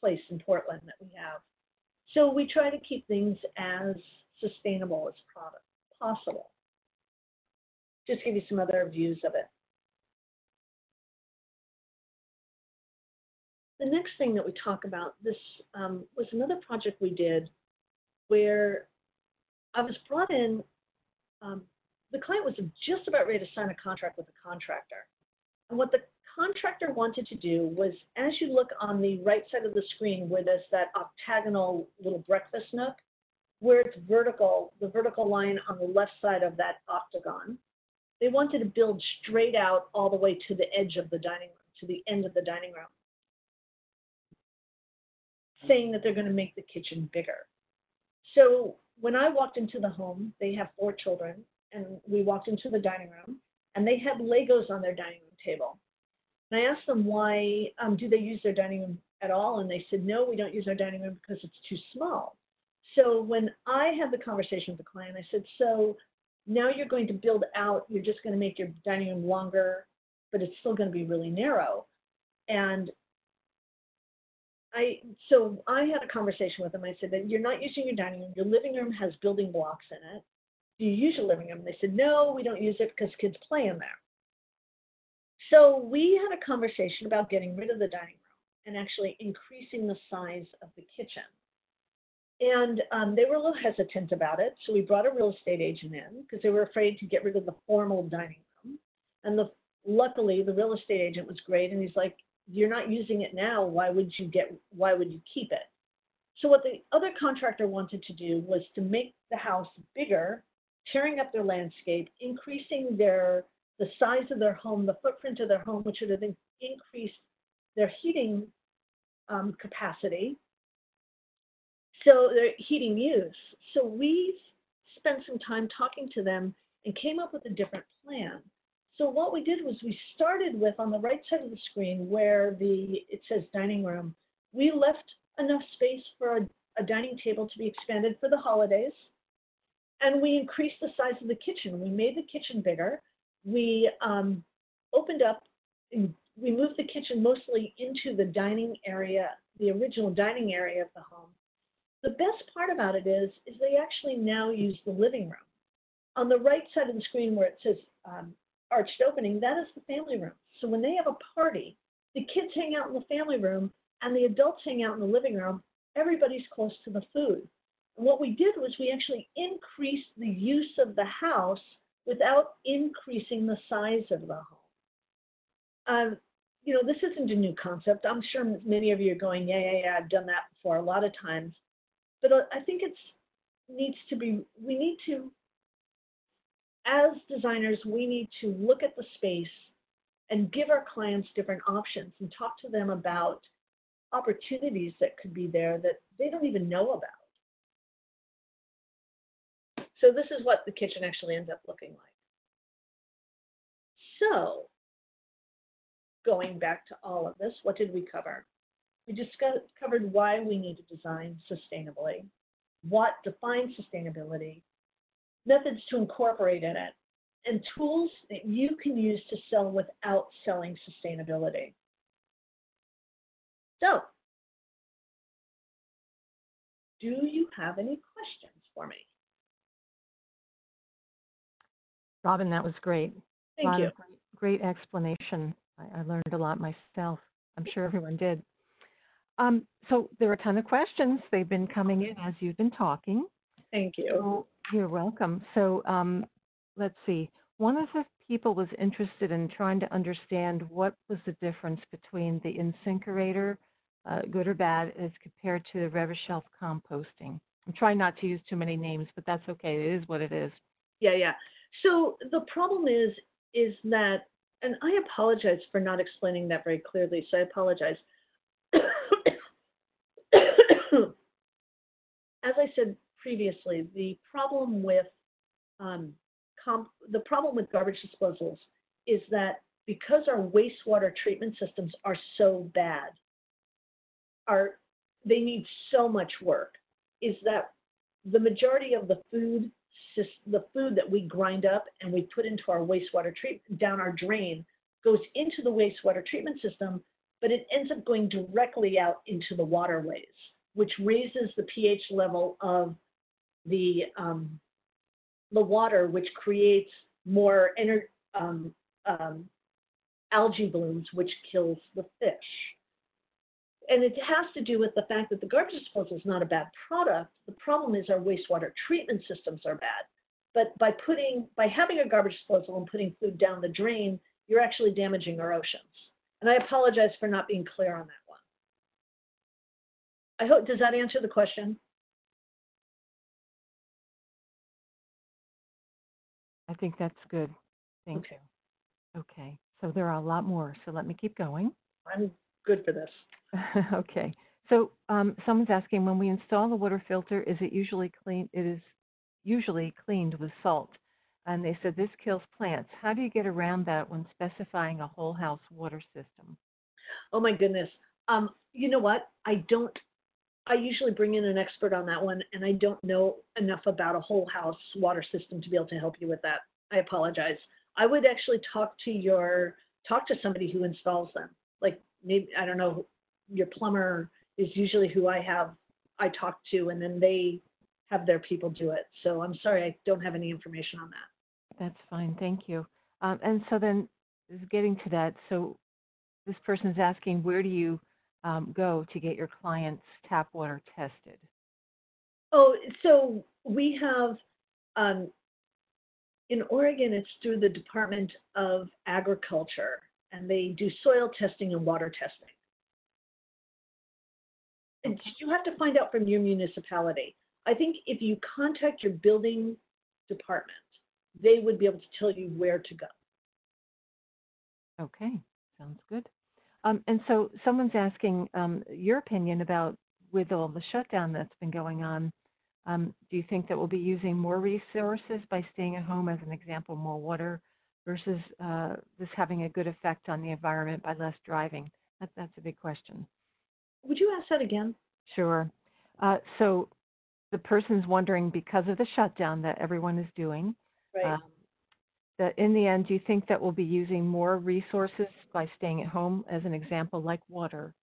place in Portland that we have. So we try to keep things as sustainable as possible. Just give you some other views of it. The next thing that we talk about, this was another project we did where I was brought in, the client was just about ready to sign a contract with a contractor. And what the contractor wanted to do was, as you look on the right side of the screen where there's that octagonal little breakfast nook, where it's vertical, the vertical line on the left side of that octagon, they wanted to build straight out all the way to the edge of the dining room, to the end of the dining room, saying that they're going to make the kitchen bigger. So when I walked into the home, they have 4 children, and we walked into the dining room, and they had Legos on their dining room table. And I asked them why, do they use their dining room at all? And they said, no, we don't use our dining room because it's too small. So when I had the conversation with the client, I said, so now you're going to build out, you're just going to make your dining room longer, but it's still going to be really narrow. And so I had a conversation with them. I said that you're not using your dining room. Your living room has building blocks in it. Do you use your living room? And they said, no, we don't use it because kids play in there. So we had a conversation about getting rid of the dining room and actually increasing the size of the kitchen. And they were a little hesitant about it. So we brought a real estate agent in because they were afraid to get rid of the formal dining room. And luckily, the real estate agent was great. And he's like, you're not using it now. Why would you keep it? So what the other contractor wanted to do was to make the house bigger, tearing up their landscape, increasing the size of their home, the footprint of their home, which would have increased their heating capacity, so their heating use. So we spent some time talking to them and came up with a different plan. So what we did was we started with, on the right side of the screen where it says dining room, we left enough space for a dining table to be expanded for the holidays, and we increased the size of the kitchen. We made the kitchen bigger. We opened up we moved the kitchen mostly into the dining area, the original dining area of the home. The best part about it is they actually now use the living room. On the right side of the screen where it says arched opening, that is the family room. So when they have a party, the kids hang out in the family room and the adults hang out in the living room. Everybody's close to the food. And what we did was we actually increased the use of the house without increasing the size of the home. This isn't a new concept. I'm sure many of you are going, yeah, I've done that before a lot of times. But I think we need to, as designers, we need to look at the space and give our clients different options and talk to them about opportunities that could be there that they don't even know about. So this is what the kitchen actually ends up looking like. So going back to all of this, what did we cover? We just covered why we need to design sustainably, what defines sustainability, methods to incorporate in it, and tools that you can use to sell without selling sustainability. So, do you have any questions for me? Robin, that was great. Thank you. Great explanation. I learned a lot myself. I'm sure everyone did. So there are a ton of questions. They've been coming in as you've been talking. Thank you. So you're welcome. So let's see. One of the people was interested in trying to understand what was the difference between the incinerator, good or bad, as compared to the Revershelf composting. I'm trying not to use too many names, but that's okay. It is what it is. Yeah. So the problem is that, and I apologize for not explaining that very clearly, so I apologize. As I said previously, the problem with garbage disposals is that because our wastewater treatment systems are so bad, they need so much work, is that the majority of the food that we grind up and we put into our wastewater treatment down our drain goes into the wastewater treatment system, but it ends up going directly out into the waterways, which raises the pH level of the water, which creates more algae blooms, which kills the fish. And it has to do with the fact that the garbage disposal is not a bad product. The problem is our wastewater treatment systems are bad. But by having a garbage disposal and putting food down the drain, you're actually damaging our oceans. And I apologize for not being clear on that one. Does that answer the question? I think that's good. Thank you. Okay. So there are a lot more. So let me keep going. I'm good for this. Okay. So someone's asking, when we install the water filter, is it usually clean? It is usually cleaned with salt. And they said this kills plants. How do you get around that when specifying a whole house water system? Oh my goodness. You know what? I usually bring in an expert on that one, and I don't know enough about a whole house water system to be able to help you with that. I apologize. I would actually talk to somebody who installs them. Like maybe, I don't know, your plumber is usually who I talk to, and then they have their people do it. So I'm sorry, I don't have any information on that. That's fine. Thank you. And so then getting to that, so this person's asking, where do you go to get your client's tap water tested? Oh, so we have, in Oregon, it's through the Department of Agriculture, and they do soil testing and water testing. And you have to find out from your municipality. I think if you contact your building department, they would be able to tell you where to go. Okay, sounds good. And so someone's asking your opinion about, with all the shutdown that's been going on, do you think that we'll be using more resources by staying at home, as an example, more water, versus this having a good effect on the environment by less driving? That's a big question. Would you ask that again? Sure. So the person's wondering, because of the shutdown that everyone is doing, right. that in the end, do you think that we'll be using more resources by staying at home, as an example, like water,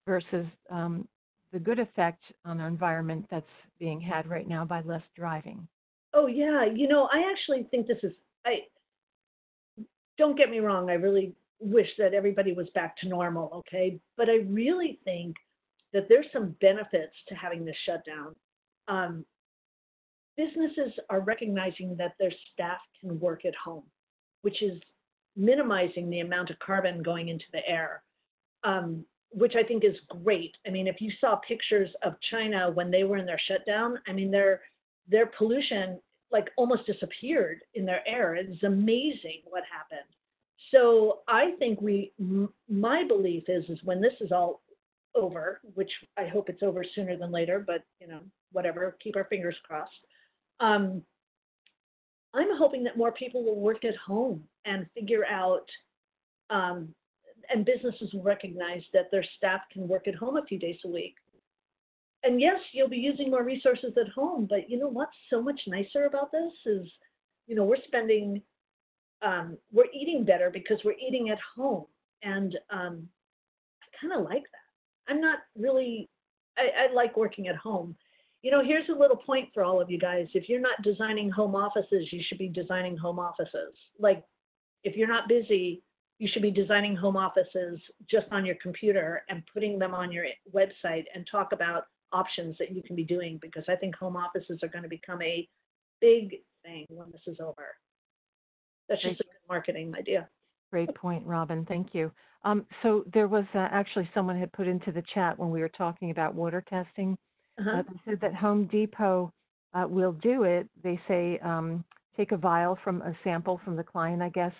versus the good effect on our environment that's being had right now by less driving? Oh yeah, I actually think this is, I don't get me wrong, I really wish that everybody was back to normal, okay? But I really think that there's some benefits to having this shutdown. Um, Businesses are recognizing that their staff can work at home, which is minimizing the amount of carbon going into the air, which I think is great. I mean, if you saw pictures of China when they were in their shutdown, I mean, their pollution like almost disappeared in their air. It's amazing what happened. So I think my belief is when this is all over, which I hope it's over sooner than later, but whatever, keep our fingers crossed. Um, I'm hoping that more people will work at home and figure out, and businesses will recognize that their staff can work at home a few days a week. And yes, you'll be using more resources at home, but you know what's so much nicer about this is, we're eating better because we're eating at home. And I kind of like that. I'm not really, I like working at home. Here's a little point for all of you guys. If you're not designing home offices, you should be designing home offices. Like, if you're not busy, you should be designing home offices just on your computer and putting them on your website and talk about options that you can be doing, because I think home offices are going to become a big thing when this is over. That's just a good marketing idea. Great point, Robin. Thank you. So there was actually someone had put into the chat when we were talking about water testing. They said that Home Depot will do it. They say take a vial from a sample from the client, I guess,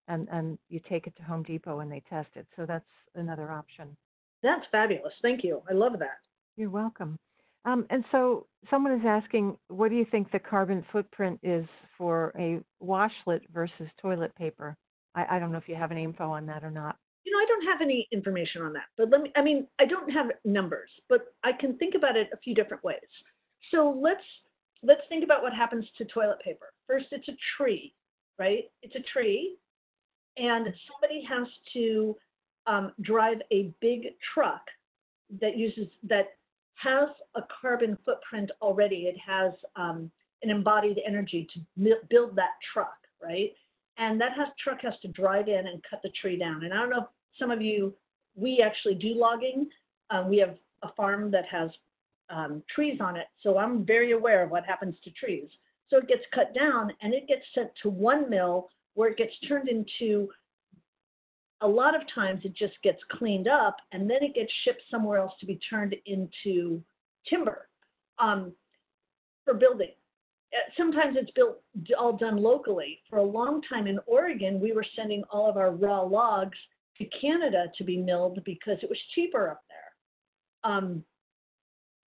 and you take it to Home Depot and they test it. So that's another option. That's fabulous. Thank you. I love that. You're welcome. And so someone is asking, what do you think the carbon footprint is for a washlet versus toilet paper? I don't know if you have any info on that or not. I don't have any information on that, but I don't have numbers, but I can think about it a few different ways. So let's think about what happens to toilet paper. First, it's a tree, right? It's a tree, and somebody has to drive a big truck that has a carbon footprint already. It has an embodied energy to build that truck, right? And that truck has to drive in and cut the tree down. And I don't know if some of you, we actually do logging. We have a farm that has trees on it, so I'm very aware of what happens to trees. So it gets cut down and it gets sent to one mill where it gets turned into, a lot of times it just gets cleaned up and then it gets shipped somewhere else to be turned into timber for building. Sometimes it's all done locally. For a long time in Oregon, we were sending all of our raw logs to Canada to be milled because it was cheaper up there.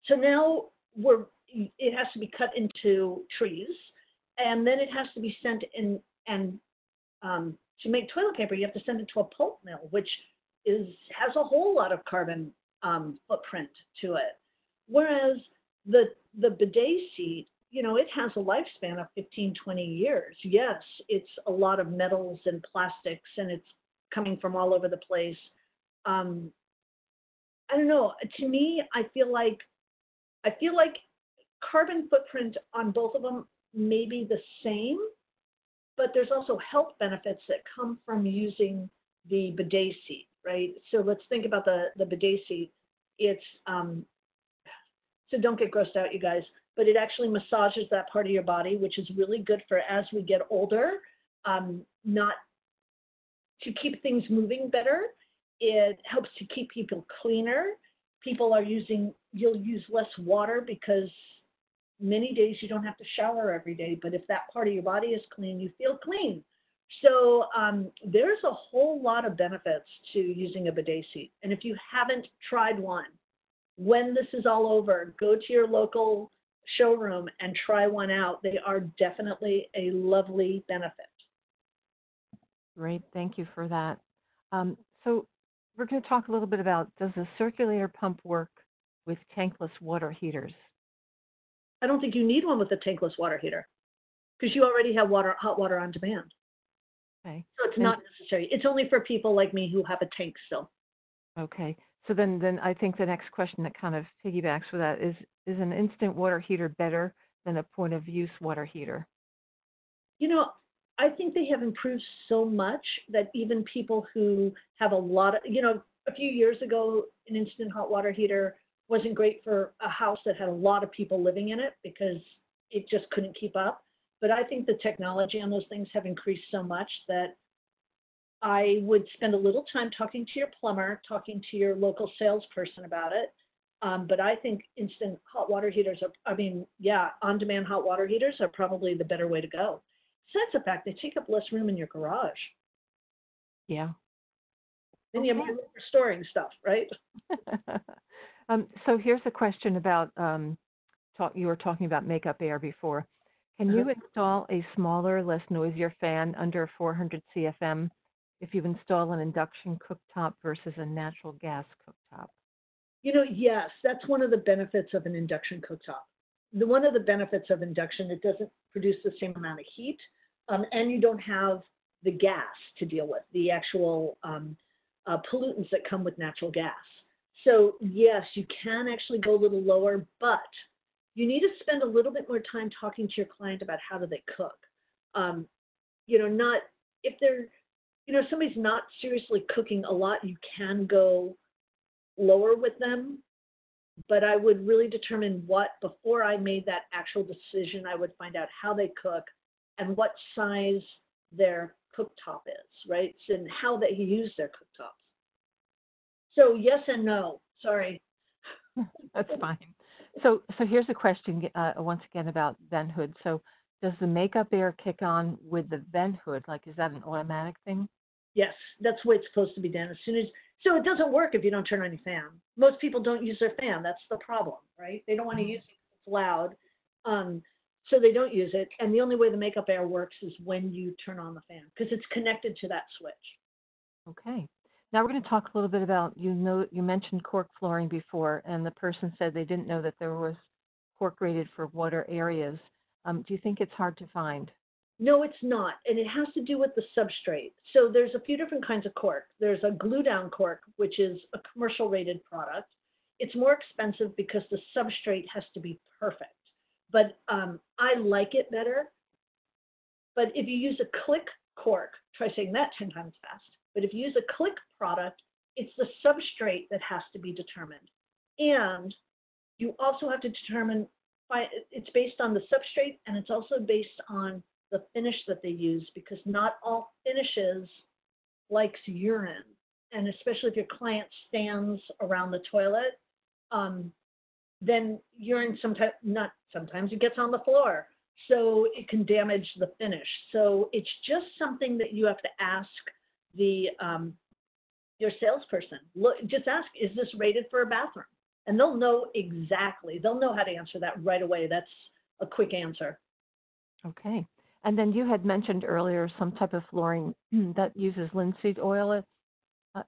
So now it has to be cut into trees, and then it has to be sent in, and to make toilet paper, you have to send it to a pulp mill, which has a whole lot of carbon footprint to it. Whereas the bidet seat, it has a lifespan of 15, 20 years. Yes, it's a lot of metals and plastics, and it's coming from all over the place. I don't know. To me, I feel like carbon footprint on both of them may be the same, but there's also health benefits that come from using the bidet seat, right? So let's think about the bidet seat. It's so don't get grossed out, you guys, but it actually massages that part of your body, which is really good for as we get older, not to keep things moving better. It helps to keep people cleaner. You'll use less water because many days you don't have to shower every day, but if that part of your body is clean, you feel clean. So there's a whole lot of benefits to using a bidet seat. And if you haven't tried one, when this is all over, go to your local showroom and try one out. They are definitely a lovely benefit. Great, thank you for that. So we're going to talk a little bit about, does the circulator pump work with tankless water heaters? I don't think you need one with a tankless water heater because you already have hot water on demand. Okay. So it's And not necessary. It's only for people like me who have a tank still. okay. So then I think the next question that kind of piggybacks with that is an instant water heater better than a point of use water heater? You know, I think they have improved so much that even people who have a lot of, a few years ago, an instant hot water heater wasn't great for a house that had a lot of people living in it because it just couldn't keep up. But I think the technology on those things have increased so much that I would spend a little time talking to your plumber, talking to your local salesperson about it. But I think instant hot water heaters are, I mean, yeah, on-demand hot water heaters are probably the better way to go. Besides the fact they take up less room in your garage. Yeah. Then you have more Okay. room for storing stuff, right? So here's a question about you were talking about makeup air before. Can Uh-huh. you install a smaller, less noisier fan under 400 CFM if you install an induction cooktop versus a natural gas cooktop? Yes, that's one of the benefits of an induction cooktop. One of the benefits of induction, it doesn't produce the same amount of heat, and you don't have the gas to deal with, the actual pollutants that come with natural gas. So yes, you can actually go a little lower, but you need to spend a little bit more time talking to your client about how do they cook. Um, not if they're, somebody's not seriously cooking a lot, you can go lower with them, but I would really determine before I made that actual decision, I would find out how they cook and what size their cooktop is, right? And how they use their cooktops. So yes and no. Sorry. That's fine. So here's a question once again about vent hood. So does the makeup air kick on with the vent hood? Like, is that an automatic thing? Yes, that's the way it's supposed to be done. So it doesn't work if you don't turn on your fan. Most people don't use their fan. That's the problem, right? They don't want to use it because it's loud. So they don't use it. And the only way the makeup air works is when you turn on the fan because it's connected to that switch. Okay. Now we're going to talk a little bit about, you mentioned cork flooring before, and the person said they didn't know that there was cork rated for water areas. Do you think it's hard to find? No, it's not. And it has to do with the substrate. So there's a few different kinds of cork. There's a glue down cork, which is a commercial rated product. It's more expensive because the substrate has to be perfect. But I like it better. But if you use a click cork, try saying that 10 times fast. But if you use a click product, it's the substrate that has to be determined. And you also have to determine, it's based on the substrate and it's also based on the finish that they use because not all finishes likes urine. And especially if your client stands around the toilet, then urine sometimes it gets on the floor. So it can damage the finish. So it's just something that you have to ask the your salesperson. Just ask, is this rated for a bathroom? And they'll know exactly. They'll know how to answer that right away. That's a quick answer. Okay. And then you had mentioned earlier some type of flooring that uses linseed oil in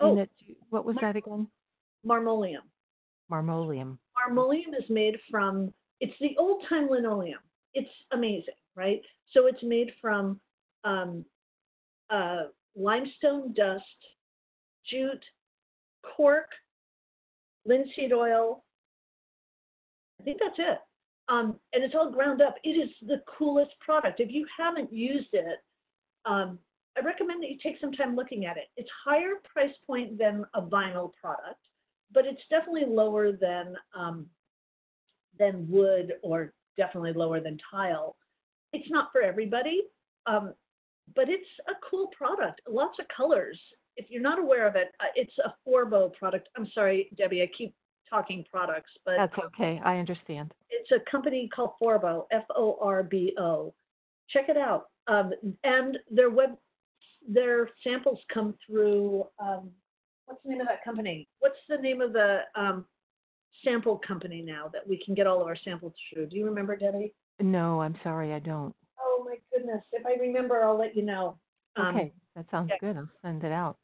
Oh, it. What was that again? marmoleum. Marmoleum. Marmoleum is made from, it's the old time linoleum. It's amazing, right? So it's made from um, limestone dust, jute, cork, linseed oil. I think that's it. And it's all ground up. It is the coolest product. If you haven't used it, I recommend that you take some time looking at it. It's higher price point than a vinyl product, but it's definitely lower than wood or definitely lower than tile. It's not for everybody, but it's a cool product. Lots of colors. If you're not aware of it, it's a Forbo product. I'm sorry, Debbie, I keep talking products, but That's okay. I understand. it's a company called Forbo, Forbo. Check it out. And their samples come through, what's the name of that company? What's the name of the sample company now that we can get all of our samples through? Do you remember, Debbie? No, I'm sorry, I don't. Oh my goodness. If I remember, I'll let you know. Okay, that sounds Yeah. good. I'll send it out.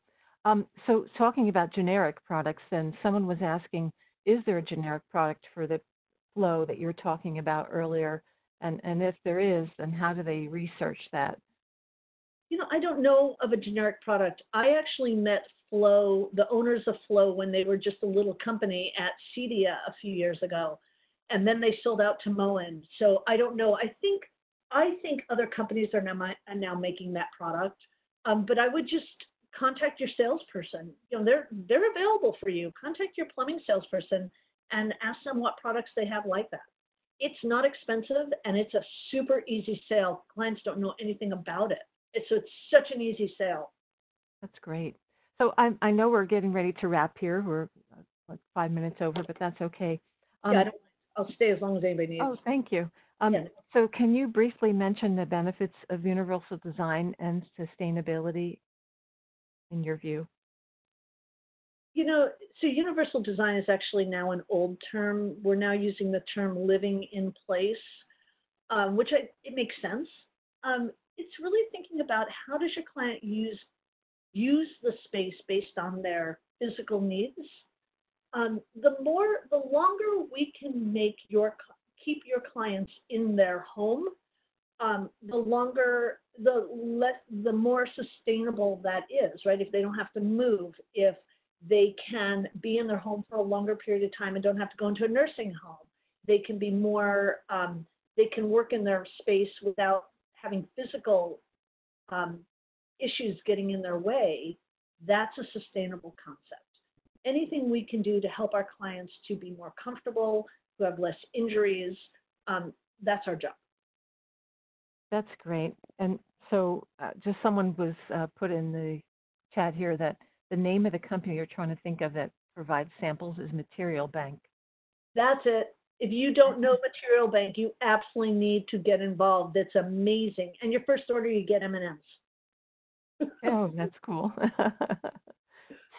So talking about generic products, then someone was asking, is there a generic product for the flow that you were talking about earlier? And if there is, then how do they research that? I don't know of a generic product. I actually met Flow, the owners of Flow, when they were just a little company at Cedia a few years ago, and then they sold out to Moen. So I don't know. I think other companies are now making that product. But I would just contact your salesperson. They're available for you. Contact your plumbing salesperson and ask them what products they have like that. It's not expensive, and it's a super easy sale. Clients don't know anything about it. It's such an easy sale. That's great. So I know we're getting ready to wrap here. We're like 5 minutes over, but that's okay. Yeah, I'll stay as long as anybody needs. Oh, thank you. Yeah. So can you briefly mention the benefits of universal design and sustainability in your view? So universal design is actually now an old term. We're now using the term living in place, which it makes sense. It's really thinking about how does your client use the space based on their physical needs. The longer we can keep your clients in their home, the more sustainable that is, right? If they don't have to move, if they can be in their home for a longer period of time and don't have to go into a nursing home, they can be more, they can work in their space without having physical issues getting in their way. That's a sustainable concept. Anything we can do to help our clients to be more comfortable, who have less injuries, that's our job. That's great. And so just someone was put in the chat here that the name of the company you're trying to think of that provides samples is Material Bank. That's it. If you don't know Material Bank, you absolutely need to get involved. It's amazing. And your first order, you get M&Ms. Oh, that's cool.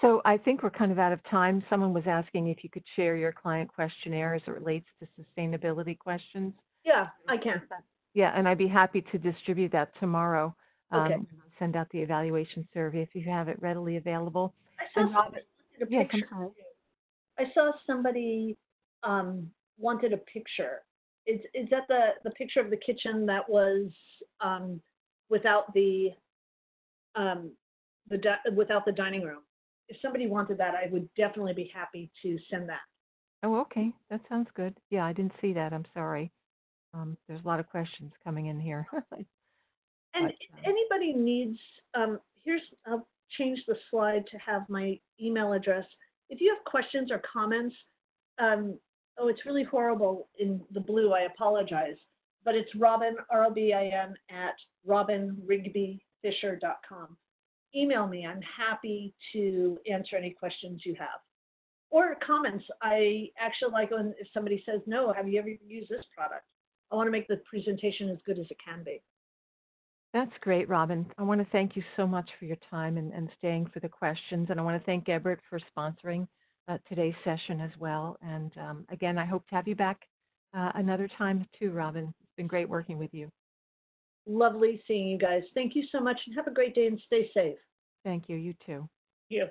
So I think we're kind of out of time. Someone was asking if you could share your client questionnaire as it relates to sustainability questions. Yeah, I can. Yeah, and I'd be happy to distribute that tomorrow. Okay. Send out the evaluation survey if you have it readily available. I saw somebody wanted a picture. Is that the picture of the kitchen that was without the dining room? If somebody wanted that, I would definitely be happy to send that. Oh, okay. That sounds good. Yeah, I didn't see that. I'm sorry. There's a lot of questions coming in here. And if anybody needs, I'll change the slide to have my email address. If you have questions or comments, it's really horrible in the blue, I apologize, but it's Robin, R-O-B-I-N, at robinrigbyfisher.com. Email me. I'm happy to answer any questions you have. Or comments. I actually like when if somebody says, no, have you ever used this product? I want to make the presentation as good as it can be. That's great, Robin. I want to thank you so much for your time and staying for the questions. And I want to thank Gebert for sponsoring today's session as well. And again, I hope to have you back another time too, Robin. It's been great working with you. Lovely seeing you guys. Thank you so much and have a great day and stay safe. Thank you. You too. You.